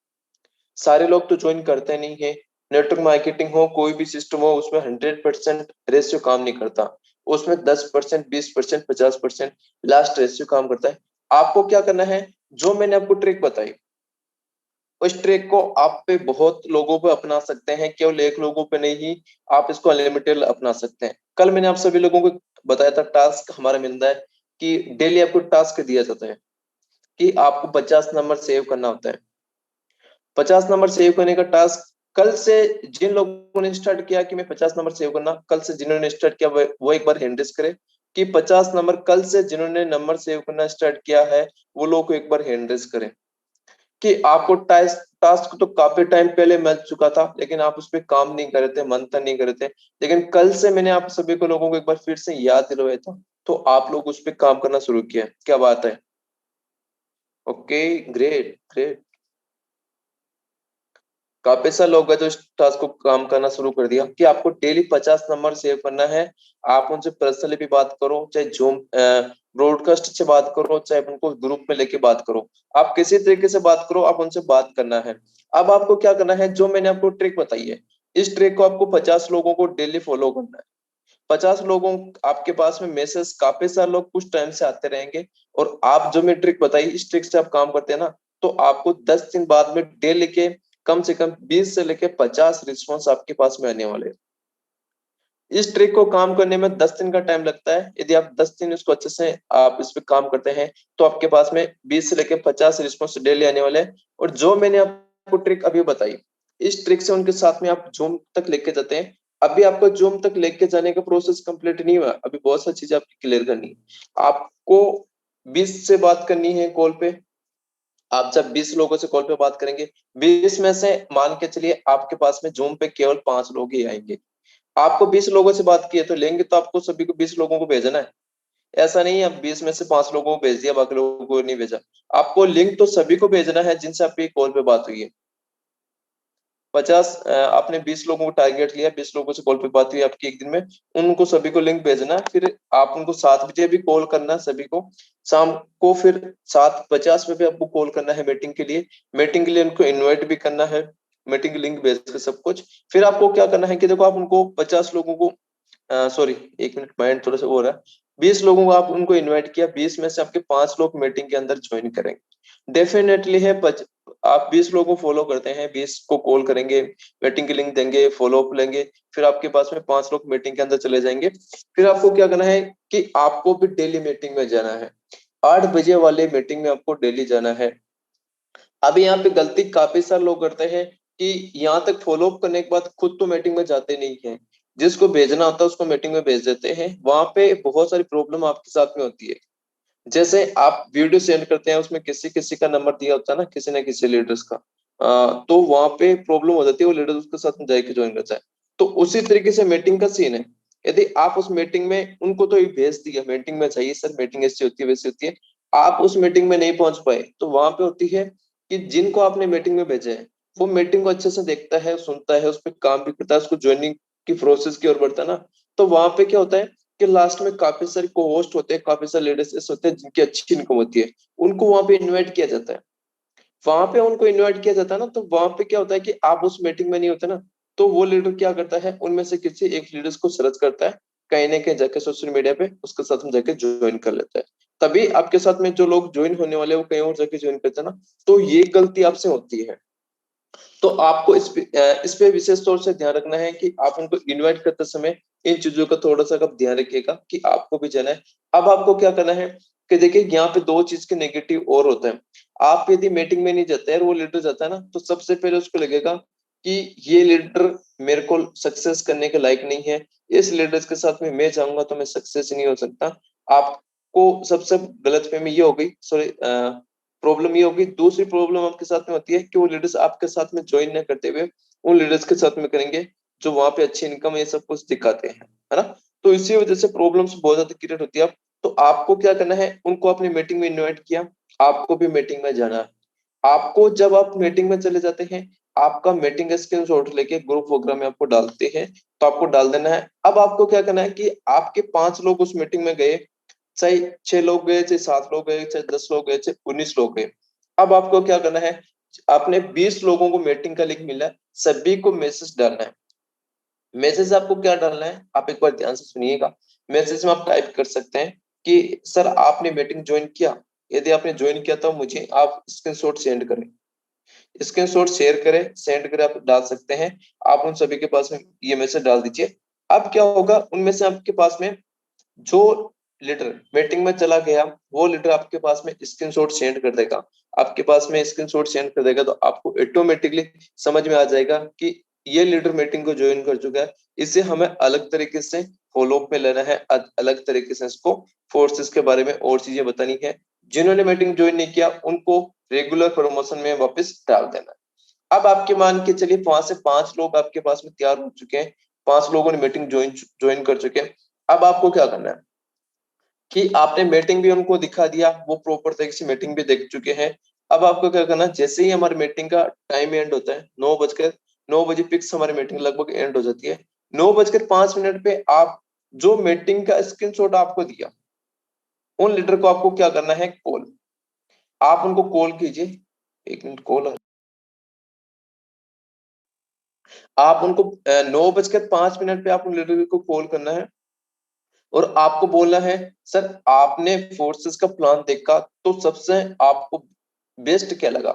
सारे लोग तो ज्वाइन करते नहीं है। नेटवर्क मार्केटिंग हो, कोई भी सिस्टम हो, उसमें 100% रेशियो काम नहीं करता, उसमें 10%, 20%, 50% लास्ट रेशियो काम करता है। आपको क्या करना है, जो मैंने आपको ट्रिक बताई, उस ट्रिक को आप पे बहुत लोगों पे अपना सकते हैं, केवल एक लोगों पे नहीं, आप इसको अनलिमिटेड अपना सकते हैं। कल मैंने आप सभी लोगों को बताया था, टास्क हमारा मिलता है कि डेली आपको टास्क दिया जाता है कि आपको 50 नंबर सेव करना होता है। 50 नंबर सेव करने का टास्क कल से जिन लोगों ने स्टार्ट किया कि मैं 50 नंबर सेव करना, कल से जिन्होंने स्टार्ट किया वो एक बार हैंड रेज करे कि 50 नंबर कल से जिन्होंने नंबर सेव करना स्टार्ट किया है, वो लोग को एक बार हैंड रेज करें। कि आपको टास्क टास्क तो काफी टाइम पहले मिल चुका था, लेकिन आप उस पर काम नहीं कर रहे थे, मंथन नहीं कर रहे थे, लेकिन कल से मैंने आप सभी को लोगों को एक बार फिर से याद दिलवाया था, तो आप लोग उस पर काम करना शुरू किया। क्या बात है? Okay, great great. काफी सारे लोग हैं जो इस टास्क को काम करना शुरू कर दिया कि आपको डेली 50 नंबर सेव करना है। आप उनसे पर्सनली भी बात करो, चाहे जूम ब्रॉडकास्ट से बात करो, चाहे उनको ग्रुप में लेके बात करो, आप किसी तरीके से बात करो, आप उनसे बात करना है। अब आपको क्या करना है, जो मैंने आपको ट्रिक बताई है, इस ट्रिक को आपको 50 लोगों को डेली फॉलो करना है। 50 लोगों, आपके पास में मैसेज काफी सारे लोग कुछ टाइम से आते रहेंगे, और आप जो मैं ट्रिक बताई, इस ट्रिक से आप काम करते हैं ना, तो आपको 10 दिन बाद में डेली के कम से कम 20 से लेके 50 रिस्पॉन्स आपके पास में आने वाले हैं। इस ट्रिक को काम करने में 10 दिन का टाइम लगता है। यदि आप 10 दिन इसको अच्छे से आप इस पे काम करते हैं तो आपके पास में 20 से लेकर 50 रिस्पॉन्स डेली आने वाले हैं। और जो मैंने आपको ट्रिक अभी बताई, इस ट्रिक से उनके साथ में आप जूम तक लेके जाते हैं। अभी आपको जूम तक लेके जाने का प्रोसेस कंप्लीट नहीं हुआ, अभी बहुत सारी चीजें आपकी क्लियर करनी है। आपको 20 से बात करनी है कॉल पे। आप जब 20 लोगों से कॉल पे बात करेंगे, 20 में से मान के चलिए आपके पास में जूम पे केवल 5 लोग ही आएंगे। आपको 20 लोगों से बात की है तो लेंगे तो आपको सभी को 20 लोगों को भेजना है। ऐसा नहीं है अब 20 में से 5 लोगों को भेज दिया, बाकी लोगों को नहीं भेजा। आपको लिंक तो सभी को भेजना है जिनसे आपकी कॉल पे बात हुई है। 50 आपने 20 लोगों को टारगेट लिया, 20 लोगों से कॉल पे बात हुई आपकी एक दिन में, उनको सभी को लिंक भेजना है। फिर आप उनको 7 बजे भी कॉल करना है सभी को, शाम को फिर 7:50 पे भी आपको कॉल करना है मीटिंग के लिए। मीटिंग के लिए उनको इनवाइट भी करना है, मीटिंग की लिंक भेज के सब कुछ। फिर आपको क्या करना है कि देखो आप उनको 50 लोगों को सॉरी, एक मिनट, माइंड थोड़ा सा वो हो रहा है। 20 लोगों को आप उनको इनवाइट किया, 20 में से आपके 5 लोग मीटिंग के अंदर ज्वाइन करेंगे। डेफिनेटली है आप 20 लोगों को फॉलो करते हैं, 20 को कॉल करेंगे, मीटिंग की लिंक देंगे, फॉलो अप लेंगे, फिर आपके पास में 5 लोग मीटिंग के अंदर चले जाएंगे। फिर आपको क्या करना है कि आपको भी डेली मीटिंग में जाना है। 8 बजे वाले मीटिंग में आपको डेली जाना है। अभी यहाँ पे गलती काफी सारे लोग करते हैं कि यहाँ तक फॉलो अप करने के बाद खुद तो मीटिंग में जाते नहीं है, जिसको भेजना होता है उसको मीटिंग में भेज देते हैं। वहां पे बहुत सारी प्रॉब्लम आपके साथ में होती है। जैसे आप वीडियो सेंड करते हैं, उसमें किसी किसी का नंबर दिया होता है ना, किसी न किसी लीडर्स का, तो वहां पे प्रॉब्लम हो जाती है, वो लीडर उसके साथ में जाके ज्वाइन करता है। तो उसी तरीके से मीटिंग का सीन है। यदि आप उस मीटिंग में उनको तो ये भेज दिया मीटिंग में चाहिए सर, मीटिंग ऐसी होती है वैसी होती है, आप उस मीटिंग में नहीं पहुंच पाए, तो वहां पे होती है कि जिनको आपने मीटिंग में भेजा है वो मीटिंग को अच्छे से देखता है, सुनता है, उस पर काम भी करता है, उसको ज्वाइनिंग की प्रोसेस की ओर बढ़ता है ना। तो वहां पे क्या होता है कि लास्ट में काफी सारे को होस्ट होते हैं, काफी सारे लीडर्स ऐसे होते हैं जिनकी अच्छी इनकम होती है, उनको वहां पे इनवाइट किया जाता है। वहां पे उनको इनवाइट किया जाता है ना, तो वहां पे क्या होता है कि आप उस मीटिंग में नहीं होते ना, तो वो लीडर क्या करता है, उनमें से किसी एक लीडर्स को सर्च करता है, कहीं ना कहीं जाके सोशल मीडिया पे उसके साथ में जाके ज्वाइन कर लेता है। तभी आपके साथ में जो लोग ज्वाइन होने वाले हैं वो कहीं और जाके ज्वाइन करते हैं ना, तो ये गलती आपसे होती है। तो आपको इस पे विशेष तौर से ध्यान रखना है कि आप उनको इनवाइट करते समय इन चीजों का थोड़ा सा आप ध्यान रखिएगा कि आपको भी जाना है। अब आपको क्या करना है कि देखिए यहाँ पे 2 चीज के नेगेटिव और होते हैं। आप यदि मीटिंग में नहीं जाते हैं और वो लीडर जाता है ना, तो सबसे पहले उसको लगेगा कि ये लीडर मेरे को सक्सेस करने के लायक नहीं है, इस लीडर के साथ में मैं जाऊंगा तो मैं सक्सेस नहीं हो सकता। आपको सबसे गलतफहमी ये हो गई, सॉरी, प्रॉब्लम ये होगी। दूसरी प्रॉब्लम आपके साथ में होती है कि वो लीडर्स आपके साथ में ज्वाइन न करते हुए उन लीडर्स के साथ में करेंगे जो वहां पे अच्छी इनकम ये सब कुछ दिखाते हैं, है ना। तो इसी वजह से प्रॉब्लम्स बहुत ज्यादा क्रिएट होती है। तो आपको क्या करना है, उनको अपनी मीटिंग में इनवाइट किया, आपको भी मीटिंग में जाना है। आपको जब आप मीटिंग में चले जाते हैं, आपका मीटिंग स्क्रीनशॉट लेके ग्रुप वगैरह में आपको डालते हैं, तो आपको डाल देना है। अब आपको क्या करना है कि आपके 5 लोग उस मीटिंग में गए, चाहे 6 लोग गए, चाहे 7 लोग गए, चाहे 10 लोग गए, चाहे 19 लोग गए। अब आपको क्या करना है, आपने 20 लोगों को मीटिंग का लिंक मिला, सभी को मैसेज डालना है। मैसेज आपको क्या डालना है, आप एक बार ध्यान से सुनिएगा। मैसेज में आप टाइप कर सकते हैं कि सर आपने मीटिंग ज्वाइन किया, यदि आपने ज्वाइन किया तो मुझे आप स्क्रीनशॉट सेंड करें। स्क्रीनशॉट शेयर करें, सेंड करें, आप डाल सकते हैं। आप उन सभी के पास में ये मैसेज डाल दीजिए। अब क्या होगा, उनमें से आपके पास में जो लीडर मीटिंग में चला गया, वो लीडर आपके पास में स्क्रीनशॉट सेंड कर देगा। आपके पास में स्क्रीनशॉट सेंड कर देगा तो आपको ऑटोमेटिकली समझ में आ जाएगा कि ये लीडर मीटिंग को ज्वाइन कर चुका है। इसे हमें अलग तरीके से फॉलो अप में लेना है, अलग तरीके से इसको फोर्सेस के बारे में और चीजें बतानी है। जिन्होंने मीटिंग ज्वाइन नहीं किया उनको रेगुलर प्रमोशन में वापस डाल देना है। अब आपके मान के चलिए वहां से 5 लोग आपके पास में तैयार हो चुके हैं, 5 लोगों ने मीटिंग ज्वाइन ज्वाइन कर चुके हैं। अब आपको क्या करना है कि आपने मीटिंग भी उनको दिखा दिया, वो प्रॉपर तरीके से मीटिंग भी देख चुके हैं। अब आपको क्या करना है, जैसे ही हमारी मीटिंग का टाइम एंड होता है, 9 बजे फिक्स हमारी मीटिंग लगभग एंड हो जाती है। 9:05 पे आप जो मीटिंग का स्क्रीनशॉट आपको दिया, उन लीडर को आपको क्या करना है, कॉल। आप उनको कॉल कीजिए। एक मिनट, कॉल। आप उनको 9:05 पे आप उन लीडर को कॉल करना है और आपको बोलना है सर आपने फोर्सेस का प्लान देखा तो सबसे आपको बेस्ट क्या लगा,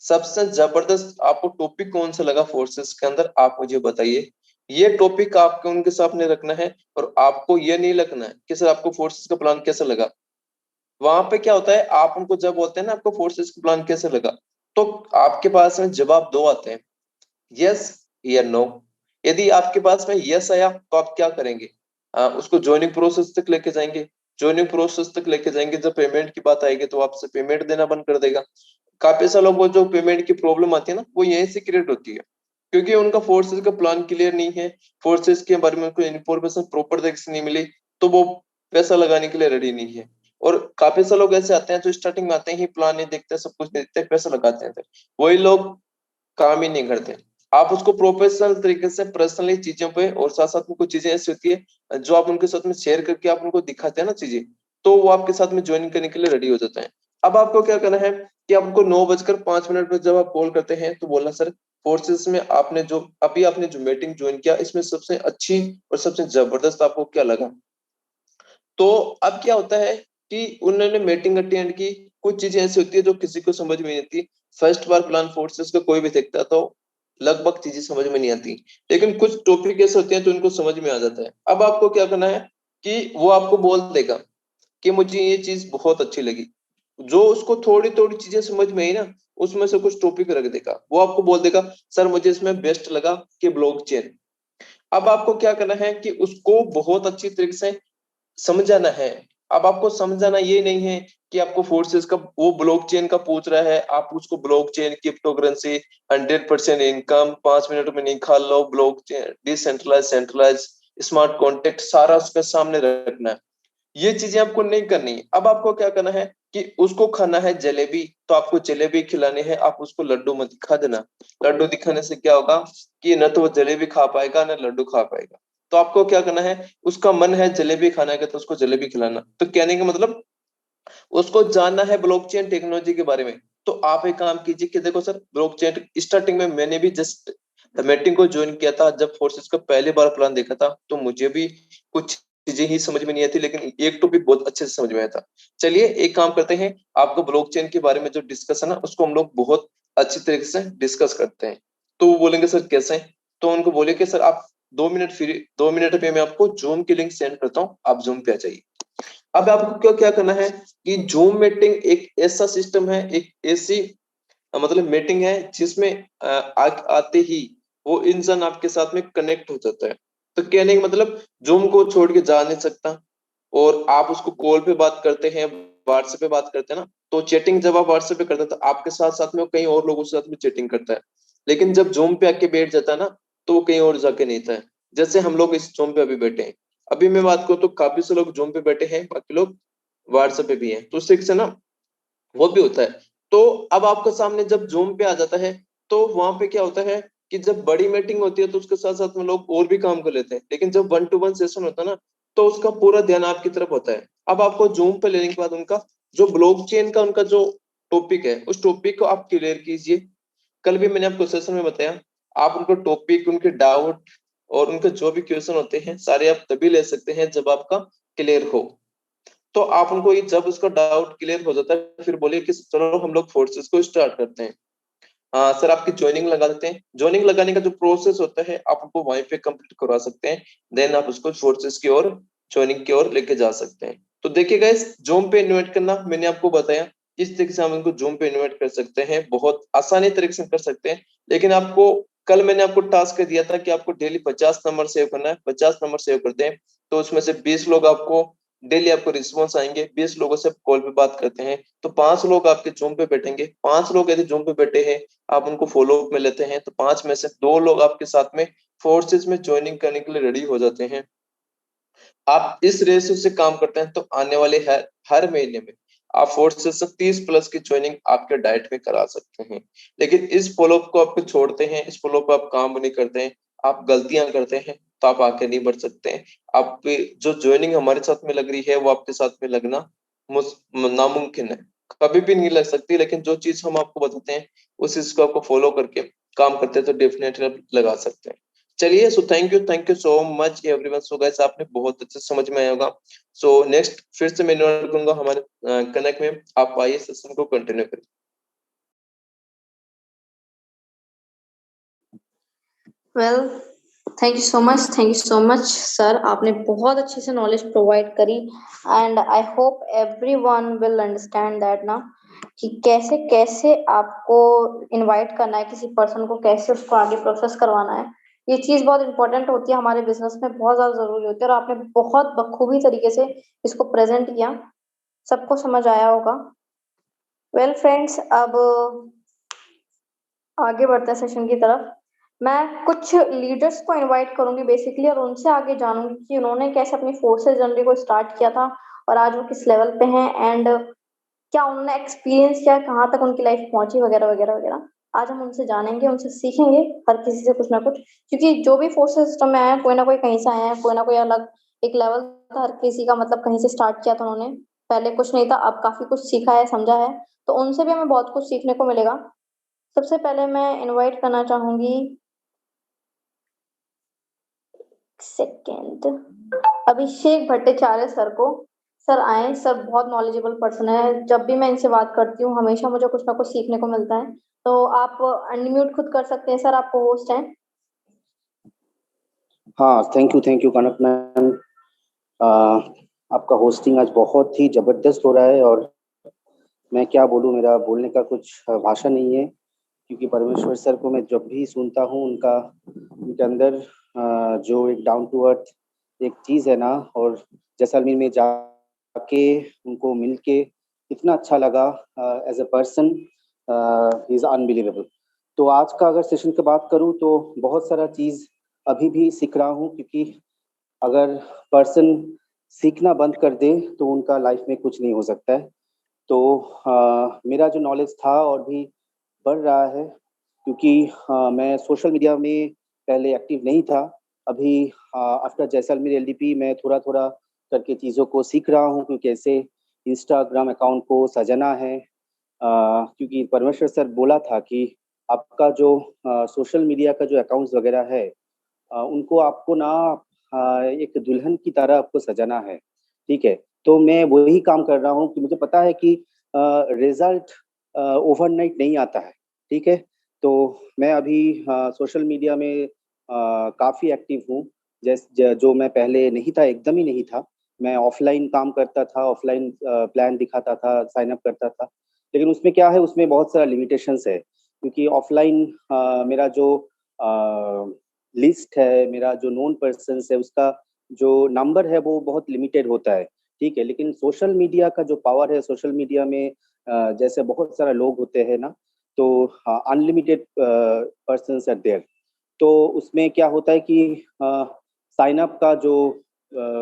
सबसे जबरदस्त आपको टॉपिक कौन सा लगा फोर्सेस के अंदर, आप मुझे बताइए। ये टॉपिक आपको उनके सामने रखना है और आपको ये नहीं लगना है कि सर आपको फोर्सेस का प्लान कैसा लगा। वहां पे क्या होता है, आप उनको जब बोलते हैं ना आपको फोर्सेस का प्लान कैसे लगा, तो आपके पास में जवाब दो आते हैं, यस या नो। यदि आपके पास में यस आया तो आप क्या करेंगे, उसको ज्वाइनिंग प्रोसेस तक लेके जाएंगे। ज्वाइनिंग प्रोसेस तक लेके जाएंगे, जब पेमेंट की बात आएगी तो आपसे पेमेंट देना बंद कर देगा। काफी सालों को जो पेमेंट की प्रॉब्लम आती है ना, वो यहीं से क्रिएट होती है, क्योंकि उनका फोर्सेस का प्लान क्लियर नहीं है, फोर्सेस के बारे में कोई इन्फॉर्मेशन प्रॉपर तरीके से नहीं मिली, तो वो पैसा लगाने के लिए रेडी नहीं है। और काफी सारे लोग ऐसे आते हैं जो स्टार्टिंग में आते ही प्लान नहीं देखते, सब कुछ नहीं देखते, पैसा लगाते हैं, वही लोग काम ही नहीं करते। आप उसको प्रोफेशनल तरीके से पर्सनली चीजों पे, और साथ साथ में कुछ चीजें ऐसी होती है जो आप उनके साथ में शेयर करके आप उनको दिखाते हैं ना चीजें, तो वो आपके साथ में ज्वाइन करने के लिए रेडी हो जाते हैं। अब आपको क्या करना है कि आपको 9:05 पर जब आप कॉल करते हैं तो बोलना, सर फोर्सेस में आपने जो अभी आपने जो मीटिंग ज्वाइन किया, इसमें सबसे अच्छी और सबसे जबरदस्त आपको क्या लगा। तो अब क्या होता है कि उन्होंने मीटिंग अटेंड की, कुछ चीजें ऐसी होती है जो किसी को समझ में नहीं आती। फर्स्ट बार प्लान फोर्सेस का कोई भी देखता है तो लगभग चीजें समझ में नहीं आती, लेकिन कुछ टॉपिक ऐसे होते हैं तो उनको समझ में आ जाता है। अब आपको क्या करना है कि वो आपको बोल देगा कि मुझे ये चीज बहुत अच्छी लगी, जो उसको थोड़ी थोड़ी चीजें समझ में आई ना, उसमें से कुछ टॉपिक रख देगा, वो आपको बोल देगा सर मुझे इसमें बेस्ट लगा कि ब्लॉकचेन। अब आपको क्या करना है कि उसको बहुत अच्छी तरीके से समझाना है। अब आपको समझाना ये नहीं है कि आपको फोर्सेस का वो ब्लॉकचेन का पूछ रहा है, आप उसको ब्लॉकचेन क्रिप्टोकरेंसी 100% इनकम 5 मिनट में निकाल लो, blockchain decentralize centralize smart contract सारा उसके सामने रखना है। ये चीजें आपको नहीं करनी है। अब आपको क्या करना है कि उसको खाना है जलेबी, तो आपको जलेबी खिलानी है, आप उसको लड्डू मत दिखा देना। लड्डू दिखाने से क्या होगा कि न तो वो जलेबी खा पाएगा न लड्डू खा पाएगा। तो आपको क्या करना है, उसका मन है जलेबी खाने का तो उसको जलेबी खिलाना। तो कहने का मतलब उसको जानना है ब्लॉकचेन टेक्नोलॉजी के बारे में। तो आप एक काम कीजिए कि देखो सर, ब्लॉकचेन स्टार्टिंग में मैंने भी जस्ट मीटिंग को ज्वाइन किया था, जब फोर्सेस का पहली बार प्लान देखा था तो मुझे भी कुछ चीजें ही समझ में नहीं आती, लेकिन एक टॉपिक बहुत अच्छे से समझ में आया था। चलिए एक काम करते हैं, आपको ब्लॉकचेन के बारे में जो डिस्कस है ना उसको हम लोग बहुत अच्छी तरीके से डिस्कस करते हैं। तो वो बोलेंगे सर कैसे, तो उनको बोले कि सर आप 2 मिनट फ्री, 2 मिनट पे मैं आपको जूम की लिंक सेंड करता हूँ, आप जूम पे आ जाइए। अब आपको क्या क्या करना है कि जूम मीटिंग एक ऐसा सिस्टम है, एक ऐसी मतलब मीटिंग है जिसमें आते ही वो इंसान आपके साथ में कनेक्ट हो जाता है। तो कहने का मतलब जूम को छोड़ के जा नहीं सकता। और आप उसको कॉल पे बात करते हैं, व्हाट्सएप पे बात करते हैं ना, तो चैटिंग जब आप व्हाट्सएप पे करते हैं तो आपके साथ साथ में वो कई और लोगों के साथ में चैटिंग करता है। लेकिन जब जूम पे आके बैठ जाता है ना, तो वो कहीं और जाके नहीं था है। जैसे हम लोग इस जूम पे अभी बैठे हैं, अभी मैं बात करूँ तो काफी से लोग जूम पे बैठे हैं, बाकी लोग व्हाट्सएप पे भी हैं, तो उससे ना वो भी होता है। तो अब आपके सामने जब जूम पे आ जाता है, तो वहां पे क्या होता है कि जब बड़ी मीटिंग होती है तो उसके साथ साथ में लोग और भी काम कर लेते हैं, लेकिन जब 1-to-1 सेशन होता है ना, तो उसका पूरा ध्यान आपकी तरफ होता है। अब आपको जूम पे लेने के बाद उनका जो ब्लॉकचेन का उनका जो टॉपिक है, उस टॉपिक को आप क्लियर कीजिए। कल भी मैंने आपको सेशन में बताया, आप उनको टॉपिक, उनके डाउट और उनके जो भी क्वेश्चन होते हैं सारे आप तभी ले सकते हैं जब आपका क्लियर हो। तो आप उनको ये जब उसका डाउट क्लियर हो जाता है फिर बोलिए कि चलो हम लोग फोर्सेस को स्टार्ट करते हैं। हाँ सर, आपकी ज्वाइनिंग लगा देते हैं। ज्वाइनिंग लगाने का जो प्रोसेस होता है आप उनको वहीं पे कंप्लीट करवा सकते हैं, देन आप उसको फोर्सेस की ओर, ज्वाइनिंग की ओर लेके जा सकते हैं। तो देखिए गाइस, जूम पे इन्वाइट करना मैंने आपको बताया किस तरीके से हम उनको जूम पे इन्वाइट कर सकते हैं, बहुत आसानी तरीके से कर सकते हैं। लेकिन आपको कल मैंने आपको टास्क दिया था कि आपको डेली 50 नंबर सेव करना है, 50 नंबर सेव करते हैं तो उसमें से 20 लोग आपको डेली आपको रिस्पॉन्स आएंगे, 20 लोगों से कॉल पे बात करते हैं तो 5 लोग आपके जूम पे बैठेंगे। 5 लोग यदि जूम पे बैठे हैं, आप उनको फॉलो अप में लेते हैं, तो 5 में से 2 लोग आपके साथ में फोर्सेस में ज्वाइनिंग करने के लिए रेडी हो जाते हैं। आप इस रेशियो से काम करते हैं तो आने वाले हर महीने में आप फोर्सेस से 30+ की ज्वाइनिंग आपके डाइट में करा सकते हैं। लेकिन इस फॉलोअप को आपको छोड़ते हैं, इस फॉलोअप पर आप काम नहीं करते हैं, आप गलतियां करते हैं, तो आप आगे नहीं बढ़ सकते हैं। आप जो ज्वाइनिंग हमारे साथ में लग रही है वो आपके साथ में लगना नामुमकिन है, कभी भी नहीं लग सकती। लेकिन जो चीज हम आपको बताते हैं उस चीज को आपको फॉलो करके काम करते हैं तो डेफिनेटली आप लगा सकते हैं। चलिए, so thank you so much everyone. So guys, आपने बहुत अच्छे से समझ में आया होगा। सो नेक्स्ट फिर से मैं इन्वाइट करूंगा हमारे कनेक्ट में, आप आइए सेशन को कंटिन्यू करिए। Well, thank you so much sir, आपने बहुत अच्छे से नॉलेज प्रोवाइड करी and I hope everyone will understand that ना कि कैसे कैसे आपको इनवाइट करना है किसी पर्सन को, कैसे उसको आगे प्रोसेस करवाना है। ये चीज बहुत इंपॉर्टेंट होती है हमारे बिजनेस में, बहुत ज्यादा जरूरी होती है, और आपने बहुत बखूबी तरीके से इसको प्रेजेंट किया, सबको समझ आया होगा। वेल फ्रेंड्स, अब आगे बढ़ते हैं सेशन की तरफ। मैं कुछ लीडर्स को इनवाइट करूंगी बेसिकली, और उनसे आगे जानूंगी कि उन्होंने कैसे अपनी फोर्सेस जर्नी को स्टार्ट किया था और आज वो किस लेवल पे हैं, एंड क्या उन्होंने एक्सपीरियंस किया, कहाँ तक उनकी लाइफ पहुंची, वगैरह वगैरह वगैरह। आज हम उनसे जानेंगे, उनसे सीखेंगे, हर किसी से कुछ ना कुछ, क्योंकि जो भी फोर्सेस सिस्टम में आया है, कोई ना कोई कहीं से आया है, कोई ना कोई अलग एक लेवल था हर किसी का, मतलब कहीं से स्टार्ट किया था उन्होंने, पहले कुछ नहीं था, अब काफी कुछ सीखा है, समझा है, तो उनसे भी हमें बहुत कुछ सीखने को मिलेगा। सबसे पहले मैं इनवाइट करना चाहूंगी, सेकंड, अभिषेक भट्टाचार्य सर को। सर आए, सर बहुत नॉलेजेबल पर्सन है, जब भी मैं इनसे बात करती हूँ हमेशा मुझे कुछ ना कुछ सीखने को मिलता है। तो आप अनम्यूट खुद कर सकते हैं सर, आपको होस्ट हैं। हाँ, थैंक यू कनक मैम। आपका होस्टिंग आज बहुत ही जबरदस्त हो रहा है और मैं क्या बोलूँ, मेरा बोलने का कुछ भाषा नहीं है, क्योंकि परमेश्वर सर को मैं जब भी सुनता हूँ उनके अंदर जो एक डाउन टू अर्थ एक चीज़ है ना, और जैसलमेर में जाके उनको मिलके इतना अच्छा लगा as a person, he is unbelievable. तो आज का अगर सेशन की बात करूँ तो बहुत सारा चीज़ अभी भी सीख रहा हूँ, क्योंकि अगर पर्सन सीखना बंद कर दे तो उनका लाइफ में कुछ नहीं हो सकता है। तो मेरा जो नॉलेज था और भी बढ़ रहा है, क्योंकि मैं सोशल मीडिया में पहले एक्टिव नहीं था। अभी आफ्टर जैसलमेर एलडीपी मैं थोड़ा थोड़ा करके चीज़ों को सीख रहा हूँ कि कैसे इंस्टाग्राम अकाउंट को सजाना है, क्योंकि परमेश्वर सर बोला था कि आपका जो सोशल मीडिया का जो अकाउंट्स वगैरह है, उनको आपको ना एक दुल्हन की तरह आपको सजाना है, ठीक है। तो मैं वही काम कर रहा हूँ कि मुझे पता है कि रिजल्ट ओवरनाइट नहीं आता है, ठीक है। तो मैं अभी सोशल मीडिया में काफ़ी एक्टिव हूँ, जो मैं पहले नहीं था, एकदम ही नहीं था। मैं ऑफलाइन काम करता था, ऑफलाइन प्लान दिखाता था, साइन अप करता था, लेकिन उसमें क्या है, उसमें बहुत सारा लिमिटेशंस है, क्योंकि ऑफलाइन मेरा जो लिस्ट है, मेरा जो नोन पर्सन है, उसका जो नंबर है वो बहुत लिमिटेड होता है, ठीक है। लेकिन सोशल मीडिया का जो पावर है, सोशल मीडिया में जैसे बहुत सारे लोग होते हैं ना, तो अनलिमिटेड पर्सन आर देयर। तो उसमें क्या होता है कि साइन अप का जो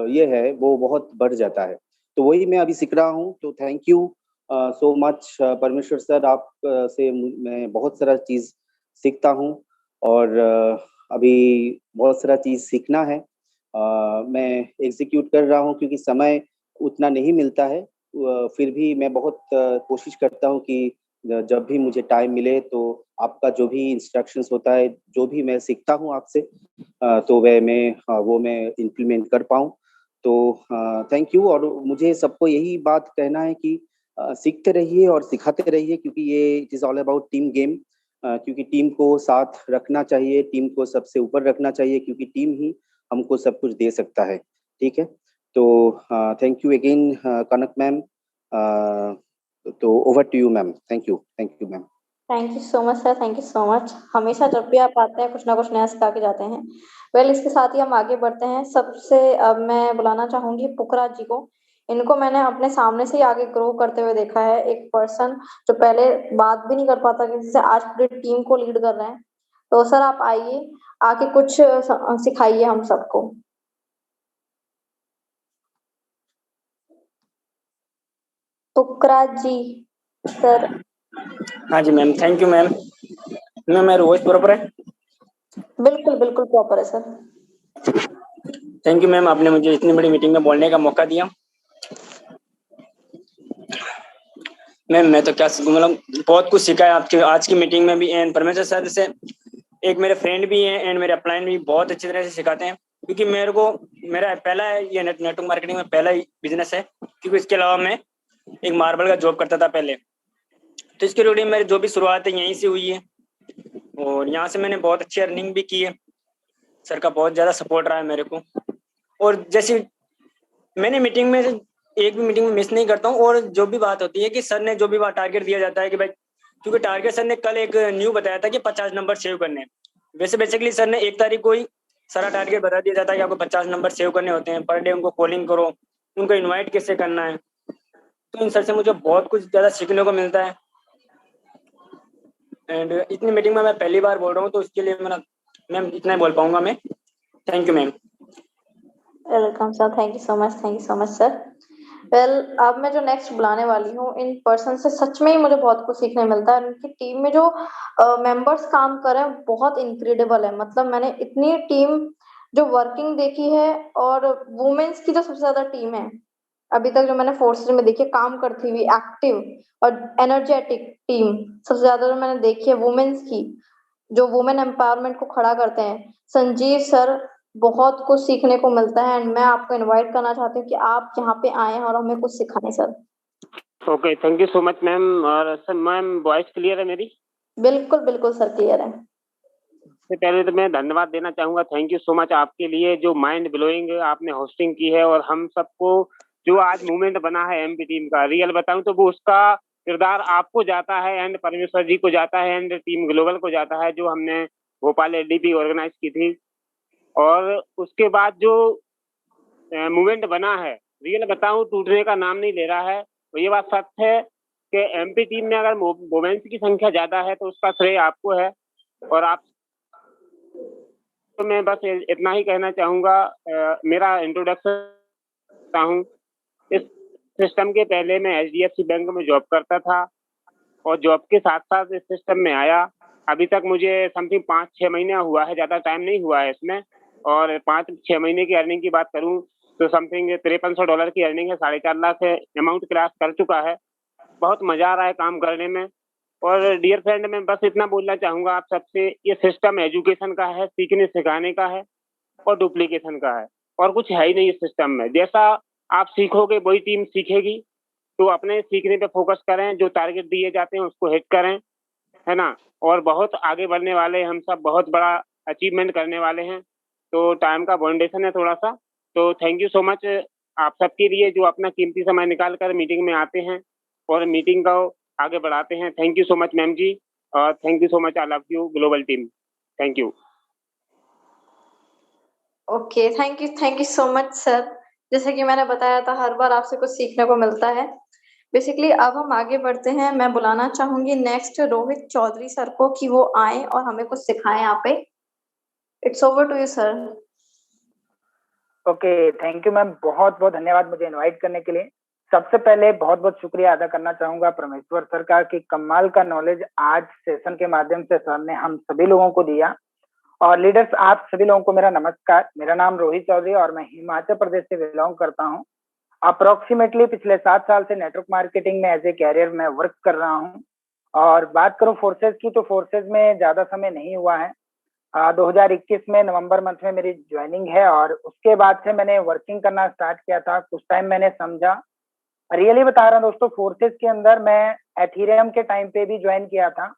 ये है वो बहुत बढ़ जाता है। तो वही मैं अभी सीख रहा हूँ। तो थैंक यू सो मच परमेश्वर सर, आप से मैं बहुत सारा चीज़ सीखता हूँ, और अभी बहुत सारा चीज़ सीखना है। मैं एग्जीक्यूट कर रहा हूँ, क्योंकि समय उतना नहीं मिलता है। फिर भी मैं बहुत कोशिश करता हूँ कि जब भी मुझे टाइम मिले तो आपका जो भी इंस्ट्रक्शंस होता है, जो भी मैं सीखता हूँ आपसे, तो वो मैं इम्प्लीमेंट कर पाऊँ। तो थैंक यू। और मुझे सबको यही बात कहना है कि सीखते रहिए और सिखाते रहिए, क्योंकि ये it is all about team game. क्योंकि टीम को साथ रखना चाहिए, टीम को सबसे ऊपर रखना चाहिए, क्योंकि टीम ही हमको सब कुछ दे सकता है, ठीक है। तो thank you again Kanak ma'am. तो over to you ma'am. Thank you ma'am. Thank you so much sir, thank you so much. हमेशा जब भी आप आते हैं कुछ ना कुछ नया सिखा के जाते हैं। वेल इसके साथ ही हम आगे बढ़ते हैं। सबसे अब मैं बुलाना चाहूंगी पुखराज जी को। इनको मैंने अपने सामने से ही आगे ग्रो करते हुए देखा है, एक पर्सन जो पहले बात भी नहीं कर पाता किसी से, आज पूरी टीम को लीड कर रहे हैं। तो सर आप आइए, आके कुछ सिखाइए हम सबको। पुखराज जी सर। हाँ जी ma'am, thank you ma'am. Ma'am मेरा वॉइस प्रॉपर है? बिल्कुल बिल्कुल प्रॉपर है सर। थैंक यू मैम, आपने मुझे इतनी बड़ी मीटिंग में बोलने का मौका दिया। मैम मैं तो क्या मतलब बहुत कुछ सीखा है आपके आज की मीटिंग में भी, एंड परमेश्वर सर से एक मेरे फ्रेंड भी हैं एंड मेरे अपलाइन भी बहुत अच्छी तरह से सिखाते हैं, क्योंकि मेरा पहला ये नेटवर्क मार्केटिंग में पहला ही बिजनेस है, क्योंकि इसके अलावा मैं एक मार्बल का जॉब करता था पहले। तो इसके रिगार्डिंग मेरी जो भी शुरुआत है यहीं से हुई है, और यहाँ से मैंने बहुत अच्छी अर्निंग भी की है। सर का बहुत ज़्यादा सपोर्ट रहा है मेरे को। और जैसे मैंने मीटिंग में एक भी मीटिंग में मिस नहीं करता हूँ, और जो भी बात होती है कि सर ने जो भी बात टारगेट दिया जाता है कि भाई, क्योंकि टारगेट सर ने कल एक न्यू बताया था कि 50 नंबर सेव करने हैं। वैसे बेसिकली सर ने 1 तारीख को ही सारा टारगेट बता दिया जाता है कि आपको 50 नंबर सेव करने होते हैं पर डे, उनको कॉलिंग करो, उनको इन्वाइट कैसे करना है। तो इन सर से मुझे बहुत कुछ ज़्यादा सीखने को मिलता है। एंड इतनी मीटिंग में मैं पहली बार बोल रहा हूँ, तो इसके लिए मेरा मैम इतना ही बोल पाऊंगा मैं। Thank you ma'am. Welcome sir, thank you so much sir. Well, अब मैं जो नेक्स्ट बुलाने वाली हूँ, इन पर्सन से सच में ही मुझे बहुत कुछ सीखने मिलता है। उनकी टीम में जो मेंबर्स काम कर रहे हैं बहुत इनक्रेडिबल है। मतलब मैंने इतनी टीम जो वर्किंग देखी है, और वुमेन्स की जो सबसे ज्यादा टीम है अभी तक जो मैंने फोर्सेज में देखी है, काम करती हुई एक्टिव और एनर्जेटिक टीम सबसे ज्यादा जो मैंने देखी है वुमेन्स की, जो वुमेन एम्पावरमेंट को खड़ा करते हैं। संजीव सर, बहुत कुछ सीखने को मिलता है, एंड मैं आपको इनवाइट करना चाहती हूँ कि आप यहाँ पे आए और हमें कुछ सिखाएं sir. Okay, thank you so much ma'am. और सर मैम, वॉइस क्लियर है मेरी? बिल्कुल बिल्कुल सर, क्लियर है। सबसे पहले तो मैं धन्यवाद देना चाहूंगा, थैंक यू सो मच आपके लिए, जो माइंड ब्लोइंग आपने होस्टिंग की है। और हम सबको जो आज मूवमेंट बना है एमपी टीम का, रियल बताऊं तो वो उसका किरदार आपको जाता है, एंड परमेश्वर जी को जाता है, एंड टीम ग्लोबल को जाता है, जो हमने भोपाल एलडीपी ऑर्गेनाइज की थी। और उसके बाद जो मूवमेंट बना है, रियल बताऊं टूटने का नाम नहीं ले रहा है। तो ये बात सच है कि एमपी टीम में अगर वुमेन्स की संख्या ज्यादा है तो उसका श्रेय आपको है। और आप तो मैं बस इतना ही कहना चाहूंगा। मेरा इंट्रोडक्शन हूँ, इस सिस्टम के पहले मैं एचडीएफसी बैंक में जॉब करता था, और जॉब के साथ साथ इस सिस्टम में आया। अभी तक मुझे समथिंग 5-6 महीने हुआ है, ज्यादा टाइम नहीं हुआ है इसमें। और 5-6 महीने की अर्निंग की बात करूं तो समथिंग $5300 की अर्निंग है, 4.5 लाख अमाउंट क्रॉस कर चुका है। बहुत मजा आ रहा है काम करने में। और डियर फ्रेंड, मैं बस इतना बोलना चाहूंगा आप सबसे, ये सिस्टम एजुकेशन का है, सीखने सिखाने का है, और डुप्लीकेशन का है, और कुछ है ही नहीं इस सिस्टम में। जैसा आप सीखोगे वही टीम सीखेगी। तो अपने सीखने पे फोकस करें, जो टारगेट दिए जाते हैं उसको हिट करें, है ना। और बहुत आगे बढ़ने वाले हम सब, बहुत बड़ा अचीवमेंट करने वाले हैं। तो टाइम का बाउंडेशन है थोड़ा सा। तो थैंक यू सो मच आप सबके लिए, जो अपना कीमती समय निकाल कर मीटिंग में आते हैं और मीटिंग को आगे बढ़ाते हैं। Thank you so much ma'am ji, और thank you so much, I love you global team. Thank you. Okay, thank you so much sir. जैसे कि मैंने बताया था, हर बार आपसे कुछ सीखने को मिलता है। बेसिकली अब हम आगे बढ़ते हैं। मैं बुलाना चाहूंगी नेक्स्ट रोहित चौधरी सर को कि वो आए और हमें कुछ सिखाएं यहाँ पे। It's over to you sir. Okay, thank you ma'am, बहुत बहुत धन्यवाद मुझे इनवाइट करने के लिए। सबसे पहले बहुत बहुत शुक्रिया अदा करना चाहूंगा परमेश्वर सर का, कि कमाल का नॉलेज आज सेशन के माध्यम से सर ने हम सभी लोगों को दिया। और लीडर्स, आप सभी लोगों को मेरा नमस्कार। मेरा नाम रोहित चौधरी और मैं हिमाचल प्रदेश से बिलोंग करता हूँ। अप्रोक्सीमेटली पिछले 7 साल से नेटवर्क मार्केटिंग में एज ए कैरियर में वर्क कर रहा हूँ। और बात करूँ फोर्सेज की, तो फोर्सेज में ज्यादा समय नहीं हुआ है। 2021 में नवंबर मंथ में मेरी ज्वाइनिंग है, और उसके बाद से मैंने वर्किंग करना स्टार्ट किया था। कुछ टाइम मैंने समझा, रियली बता रहा हूँ दोस्तों, फोर्सेज के अंदर मैं एथीरियम के टाइम पे भी ज्वाइन किया था।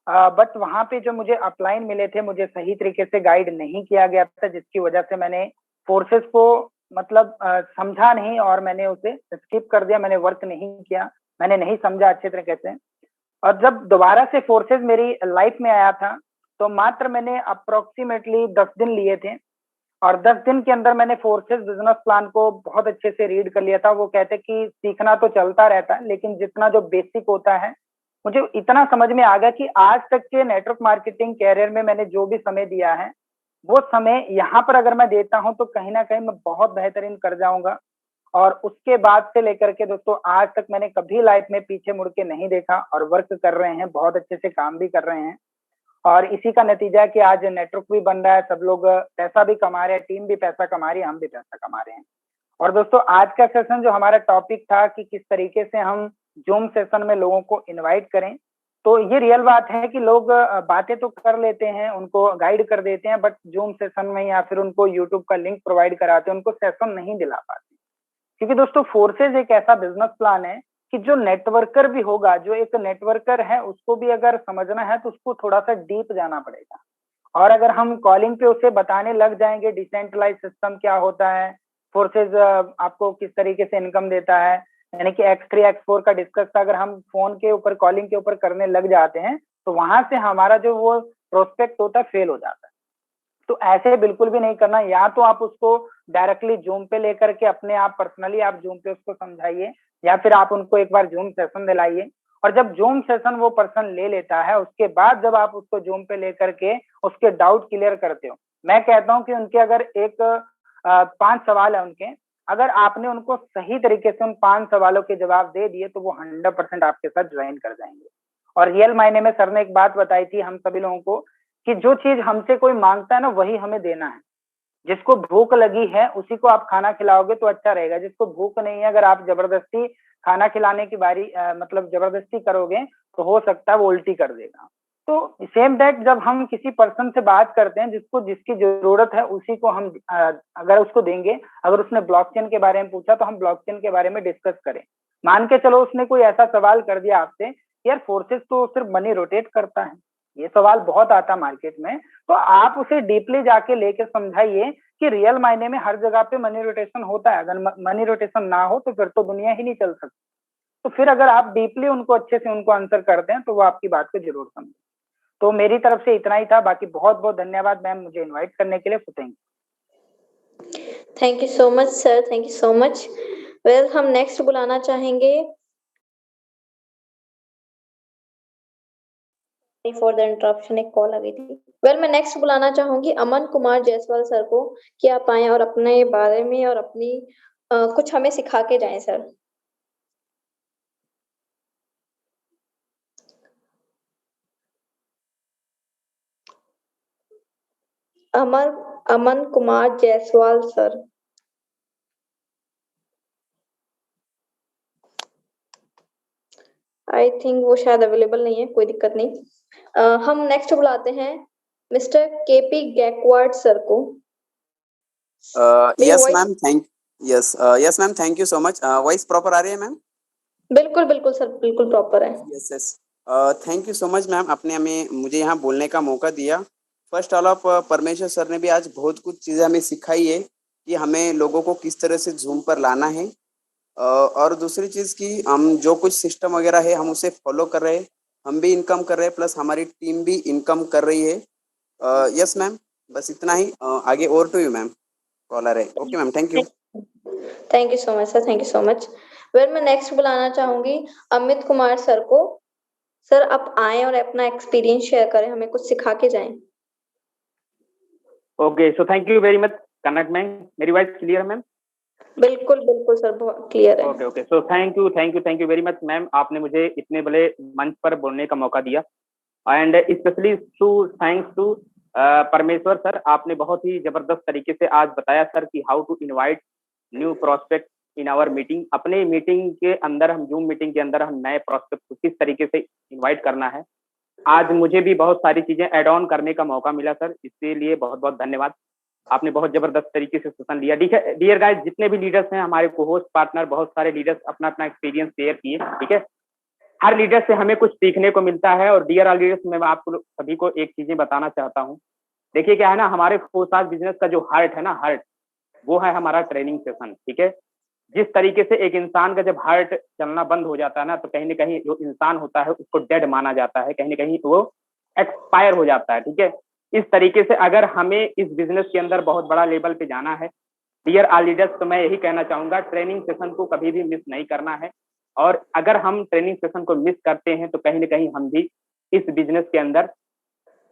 बट वहां पे जो मुझे अपलाइन मिले थे, मुझे सही तरीके से गाइड नहीं किया गया था, जिसकी वजह से मैंने फोर्सेज को मतलब समझा नहीं, और मैंने उसे स्किप कर दिया। मैंने वर्क नहीं किया, मैंने नहीं समझा अच्छे तरीके से। और जब दोबारा से फोर्सेज मेरी लाइफ में आया था, तो मात्र मैंने अप्रोक्सीमेटली 10 दिन लिए थे, और 10 दिन के अंदर मैंने फोर्सेज बिजनेस प्लान को बहुत अच्छे से रीड कर लिया था। वो कहते कि सीखना तो चलता रहता है, लेकिन जितना जो बेसिक होता है, मुझे इतना समझ में आ गया कि आज तक के नेटवर्क मार्केटिंग कैरियर में मैंने जो भी समय दिया है, वो समय यहाँ पर अगर मैं देता हूँ तो कहीं ना कहीं मैं बहुत बेहतरीन कर जाऊंगा। और उसके बाद से लेकर के दोस्तों आज तक मैंने कभी लाइफ में पीछे मुड़ के नहीं देखा, और वर्क कर रहे हैं, बहुत अच्छे से काम भी कर रहे हैं। और इसी का नतीजा है कि आज नेटवर्क भी बन रहा है, सब लोग पैसा भी कमा रहे हैं, टीम भी पैसा कमा रही है, हम भी पैसा कमा रहे हैं। और दोस्तों आज का सेशन जो हमारा टॉपिक था कि किस तरीके से हम जूम सेशन में लोगों को इनवाइट करें, तो ये रियल बात है कि लोग बातें तो कर लेते हैं, उनको गाइड कर देते हैं, बट जूम सेशन में या फिर उनको यूट्यूब का लिंक प्रोवाइड कराते हैं, उनको सेशन नहीं दिला पाते। क्योंकि दोस्तों फोर्सेज एक ऐसा बिजनेस प्लान है कि जो नेटवर्कर भी होगा, जो एक नेटवर्कर है, उसको भी अगर समझना है तो उसको थोड़ा सा डीप जाना पड़ेगा। और अगर हम कॉलिंग पे उसे बताने लग जाएंगे डिसेंट्रलाइज सिस्टम क्या होता है, फोर्सेज आपको किस तरीके से इनकम देता है, यानी कि X3 X4 का डिस्कस अगर हम फोन के ऊपर कॉलिंग के ऊपर करने लग जाते हैं तो वहां से हमारा जो वो प्रोस्पेक्ट होता है फेल हो जाता है। तो ऐसे बिल्कुल भी नहीं करना। या तो आप उसको डायरेक्टली जूम पे लेकर के अपने आप पर्सनली आप जूम पे उसको समझाइए, या फिर आप उनको एक बार जूम सेशन दिलाइए, और जब जूम सेशन वो पर्सन ले लेता है उसके बाद जब आप उसको जूम पे लेकर के उसके डाउट क्लियर करते हो, मैं कहता हूँ कि उनके अगर एक 5 सवाल है उनके, अगर आपने उनको सही तरीके से उन 5 सवालों के जवाब दे दिए तो वो 100% आपके साथ ज्वाइन कर जाएंगे। और रियल मायने में सर ने एक बात बताई थी हम सभी लोगों को कि जो चीज हमसे कोई मांगता है ना वही हमें देना है। जिसको भूख लगी है उसी को आप खाना खिलाओगे तो अच्छा रहेगा, जिसको भूख नहीं है अगर आप जबरदस्ती खाना खिलाने की बारी मतलब जबरदस्ती करोगे तो हो सकता है वो उल्टी कर देगा। तो सेम दैट जब हम किसी पर्सन से बात करते हैं जिसको जिसकी जरूरत है उसी को हम अगर उसको देंगे। अगर उसने ब्लॉकचेन के बारे में पूछा तो हम ब्लॉकचेन के बारे में डिस्कस करें। मान के चलो उसने कोई ऐसा सवाल कर दिया आपसे, यार फोर्सेस तो सिर्फ मनी रोटेट करता है, ये सवाल बहुत आता है मार्केट में, तो आप उसे डीपली जाके लेके समझाइए कि रियल मायने में हर जगह पे मनी रोटेशन होता है। अगर मनी रोटेशन ना हो तो फिर तो दुनिया ही नहीं चल सकती। तो फिर अगर आप डीपली उनको अच्छे से उनको आंसर करते हैं तो वो आपकी बात को जरूर समझे। तो मेरी तरफ से इतना ही था, बाकी बहुत बहुत धन्यवाद मैम मुझे इन्वाइट करने के लिए। Thank you so much sir, thank you so much. Well हम नेक्स्ट बुलाना चाहेंगे फॉर द इंटरप्शन, एक कॉल आ गई थी। वेल मैं नेक्स्ट बुलाना चाहूंगी अमन कुमार जायसवाल सर को कि आप आए और अपने बारे में और अपनी कुछ हमें सिखा के जाएं sir. Aman Kumar Jaiswal sir. I think वो शायद अवेलेबल नहीं है, कोई दिक्कत नहीं। हम नेक्स्ट बुलाते हैं मिस्टर केपी गैकवाड सर को। Yes ma'am, yes ma'am, thank you so much. Voice proper आ रही है मैम? बिल्कुल बिल्कुल सर, बिल्कुल प्रॉपर है। Yes yes, thank you so much ma'am, आपने हमें मुझे यहाँ बोलने का मौका दिया। First all of Parmeshwar sir ने भी आज बहुत कुछ चीज़ें हमें सिखाई है कि हमें लोगों को किस तरह से जूम पर लाना है। और दूसरी चीज़ की हम जो कुछ सिस्टम वगैरह है हम उसे फॉलो कर रहे हैं, हम भी इनकम कर रहे हैं, प्लस हमारी टीम भी इनकम कर रही है। यस मैम, बस इतना ही। आगे over to you ma'am, caller है। Okay ma'am, thank you. Thank you so much sir, thank you so much. Well मैं नेक्स्ट बुलाना चाहूंगी अमित कुमार सर को। सर आप आए और अपना एक्सपीरियंस शेयर करें, हमें कुछ सिखा के जाएं। Okay, so thank you very much Kanak ma'am. मेरी वॉइस क्लियर है मैम? बिल्कुल बिल्कुल सर, बहुत क्लियर है। Okay okay, so thank you very much ma'am, आपने मुझे इतने बड़े मंच पर बोलने का मौका दिया। एंड स्पेशली थैंक्स टू परमेश्वर सर, आपने बहुत ही जबरदस्त तरीके से आज बताया सर कि how to invite new prospect in our meeting. अपने मीटिंग के अंदर हम जूम मीटिंग के अंदर हम नए प्रोस्पेक्ट को किस तरीके से इनवाइट करना है। आज मुझे भी बहुत सारी चीजें ऐड ऑन करने का मौका मिला सर, इसके लिए बहुत बहुत धन्यवाद। आपने बहुत जबरदस्त तरीके से सेशन लिया। डियर गाइस, जितने भी लीडर्स हैं हमारे को होस्ट पार्टनर, बहुत सारे लीडर्स अपना अपना एक्सपीरियंस शेयर किए। ठीक है, हर लीडर से हमें कुछ सीखने को मिलता है। और डियर ऑल लीडर्स, मैं आपको सभी को एक चीजें बताना चाहता हूँ। देखिए क्या है ना, हमारे फोसाज बिजनेस का जो हार्ट है ना, हार्ट वो है हमारा ट्रेनिंग सेशन। ठीक है, जिस तरीके से एक इंसान का जब हार्ट चलना बंद हो जाता है ना, तो कहीं ना कहीं जो इंसान होता है उसको डेड माना जाता है, कहीं ना कहीं वो एक्सपायर हो जाता है। ठीक है, इस तरीके से अगर हमें इस बिजनेस के अंदर बहुत बड़ा लेवल पे जाना है डियर ऑल लीडर्स, तो मैं यही कहना चाहूंगा, ट्रेनिंग सेशन को कभी भी मिस नहीं करना है। और अगर हम ट्रेनिंग सेशन को मिस करते हैं तो कहीं ना कहीं हम भी इस बिजनेस के अंदर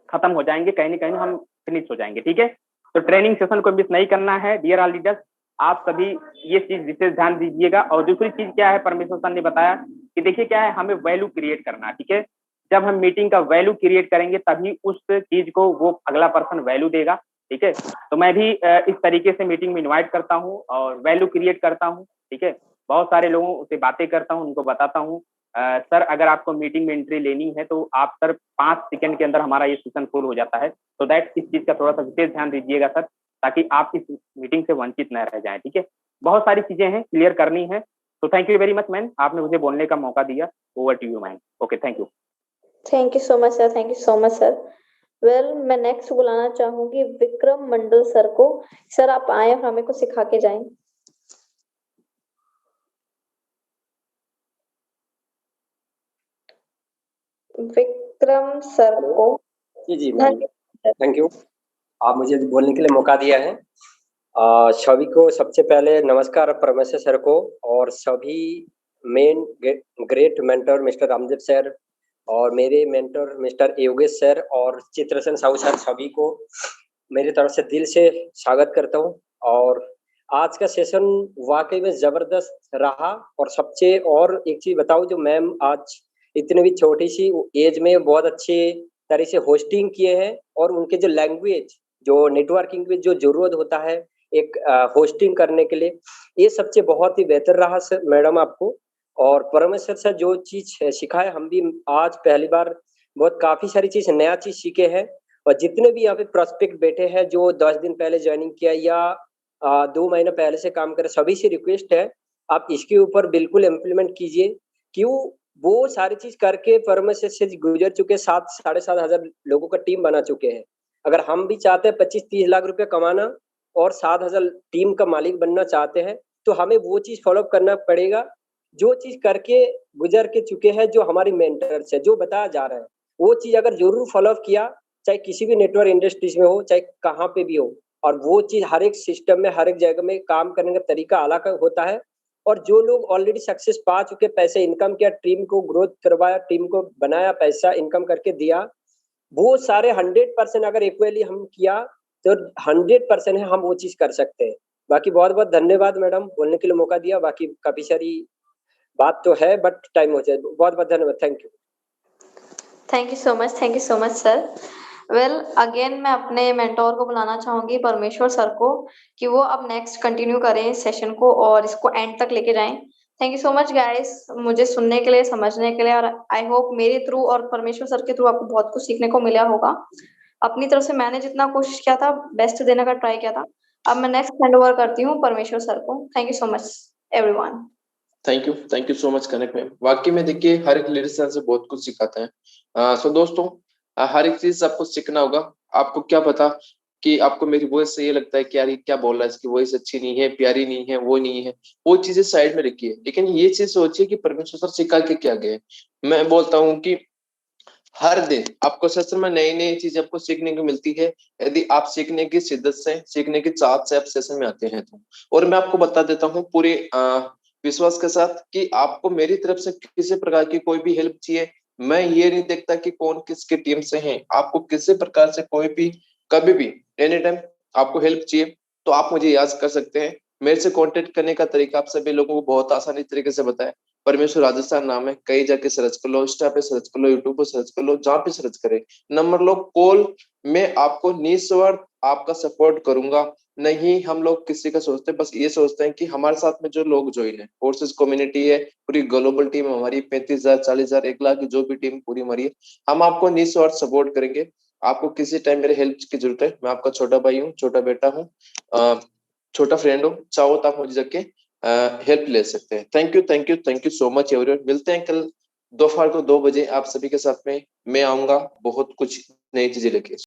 खत्म हो जाएंगे, कहीं ना कहीं हम फिनिश हो जाएंगे। ठीक है, तो ट्रेनिंग सेशन को मिस नहीं करना है डियर ऑल लीडर्स, आप सभी ये चीज विशेष ध्यान दीजिएगा। और दूसरी चीज क्या है, परमेश्वर सर ने बताया कि देखिए क्या है, हमें वैल्यू क्रिएट करना है। ठीक है, जब हम मीटिंग का वैल्यू क्रिएट करेंगे तभी उस चीज को वो अगला पर्सन वैल्यू देगा। ठीक है, तो मैं भी इस तरीके से मीटिंग में इन्वाइट करता हूँ और वैल्यू क्रिएट करता हूँ। ठीक है, बहुत सारे लोगों से बातें करता हूँ, उनको बताता हूँ सर अगर आपको मीटिंग में एंट्री लेनी है तो आप सर 5 सेकंड के अंदर हमारा ये सेशन फुल हो जाता है। तो दैट इस चीज का थोड़ा सा विशेष ध्यान दीजिएगा सर, ताकि आप इस मीटिंग से वंचित न रह जाएं। ठीक है, बहुत सारी चीजें हैं क्लियर करनी है। तो thank you very much ma'am, आपने मुझे बोलने का मौका दिया। Over to you ma'am. Okay, thank you. Thank you so much sir, thank you so much sir. मैं नेक्स्ट बुलाना चाहूंगी विक्रम मंडल सर को। सर आप आए और हमें कुछ सिखा के जाएं। विक्रम सर को। जी मैम, थैंक यू, आप मुझे बोलने के लिए मौका दिया है। सभी को सबसे पहले नमस्कार परमेश्वर सर को, और सभी main great mentor mister Ramdev sir और मेरे मेंटर मिस्टर योगेश सर और चित्रसेन साहू सर, सभी को मेरी तरफ से दिल से स्वागत करता हूँ। और आज का सेशन वाकई में जबरदस्त रहा। और सबसे और एक चीज बताऊं, जो मैम आज इतनी भी छोटी सी एज में बहुत अच्छे तरह से होस्टिंग किए हैं, और उनके जो लैंग्वेज, जो नेटवर्किंग की जो जरूरत होता है एक होस्टिंग करने के लिए, ये सबसे बहुत ही बेहतर रहा सर मैडम आपको। और परमेश्वर सर जो चीज सिखाए, हम भी आज पहली बार बहुत काफी सारी चीज नया चीज सीखे हैं। और जितने भी यहाँ पे प्रोस्पेक्ट बैठे हैं जो 10 दिन पहले ज्वाइनिंग किया या 2 महीने पहले से काम करे, सभी से रिक्वेस्ट है आप इसके ऊपर बिल्कुल इम्प्लीमेंट कीजिए। क्यों, वो सारी चीज करके परमेश्वर से गुजर चुके 7,000-7,500 लोगों का टीम बना चुके हैं। अगर हम भी चाहते हैं 25-30 लाख रुपए कमाना और 7,000 टीम का मालिक बनना चाहते हैं, तो हमें वो चीज फॉलो करना पड़ेगा जो चीज करके गुजर के चुके हैं, जो हमारी मेंटर्स है, जो बताया जा रहा है वो चीज अगर जरूर फॉलो किया, चाहे किसी भी नेटवर्क इंडस्ट्रीज में हो, चाहे कहाँ पे भी हो, और वो चीज हर एक सिस्टम में हर एक जगह में काम करने का तरीका अलग होता है। और जो लोग ऑलरेडी सक्सेस पा चुके, पैसे इनकम किया, टीम को ग्रोथ करवाया, टीम को बनाया, पैसा इनकम करके दिया, वो सारे 100% अगर इक्वली हम किया तो 100% है हम वो चीज कर सकते हैं। बाकी बहुत बहुत धन्यवाद मैडम, बोलने के लिए मौका दिया। बाकी काफी सारी बात तो है बट टाइम हो जाए। बहुत बहुत धन्यवाद, thank you. Thank you so much sir. Again मैं अपने मेंटोर को बुलाना चाहूंगी परमेश्वर सर को, कि वो अब नेक्स्ट कंटिन्यू करें इस सेशन को और इसको एंड तक लेके जाएं। Thank you so much guys, मुझे सुनने के लिए, समझने के लिए, और आई होप मेरे थ्रू और परमेश्वर सर के थ्रू आपको बहुत कुछ सीखने को मिला होगा। अपनी तरफ से मैंने जितना कोशिश किया था, बेस्ट देने का ट्राई किया था। अब मैं नेक्स्ट हैंड ओवर करती हूँ परमेश्वर सर को। Thank you so much everyone. Thank you so much connect में। वाकई में देखिए हर एक लीडर से बहुत कुछ सिखाते हैं। सो दोस्तों, हर एक चीज आपको सीखना होगा। आपको क्या पता कि आपको मेरी वॉइस से ये लगता है कि यार ये क्या बोल रहा है, इसकी वॉइस अच्छी नहीं है, प्यारी नहीं है, वो नहीं है, वो चीजें साइड में रखिए, लेकिन ये चीज सोचिए कि परमेश्वर सर सिखा के क्या गए। मैं बोलता हूँ कि हर दिन आपको सच में नई नई चीजें आपको सीखने को मिलती है, यदि आप सीखने की शिद्दत से, सीखने की चाहत से आप सेशन में आते हैं तो। और मैं आपको बता देता हूँ पूरे विश्वास के साथ कि आपको मेरी तरफ से किसी प्रकार की कोई भी हेल्प चाहिए, मैं ये नहीं देखता कि कौन किसके टीम से है, आपको किसी प्रकार से कोई भी कभी भी एनी टाइम आपको हेल्प चाहिए तो आप मुझे याद कर सकते हैं। मेरे से कांटेक्ट करने का तरीका आप सभी लोगों को बहुत आसानी तरीके से बताया। परमेश्वर राजस्थान नाम है, कहीं जाके सर्च कर लो, इंस्टा पे सर्च कर लो, यूट्यूब पे सर्च कर लो, जहां पे सर्च करे, नंबर लो, कॉल, मैं आपको निस्वार्थ आपका सपोर्ट करूंगा। नहीं हम लोग किसी का सोचते, बस ये सोचते हैं कि हमारे साथ में जो लोग ज्वाइन है, फोर्सेस कम्युनिटी है, पूरी ग्लोबल टीम हमारी 35,000 40,000 1 लाख की जो भी टीम पूरी हमारी है, हम आपको निस्वार्थ सपोर्ट करेंगे। आपको किसी टाइम मेरे हेल्प की जरूरत है, मैं आपका छोटा भाई हूँ, छोटा बेटा हूँ, छोटा फ्रेंड हूँ, चाहो तो आप मुझे जाके हेल्प ले सकते हैं। Thank you so much everyone. मिलते हैं कल दोपहर को 2 बजे आप सभी के साथ में, मैं आऊंगा बहुत कुछ नई चीजें लेके।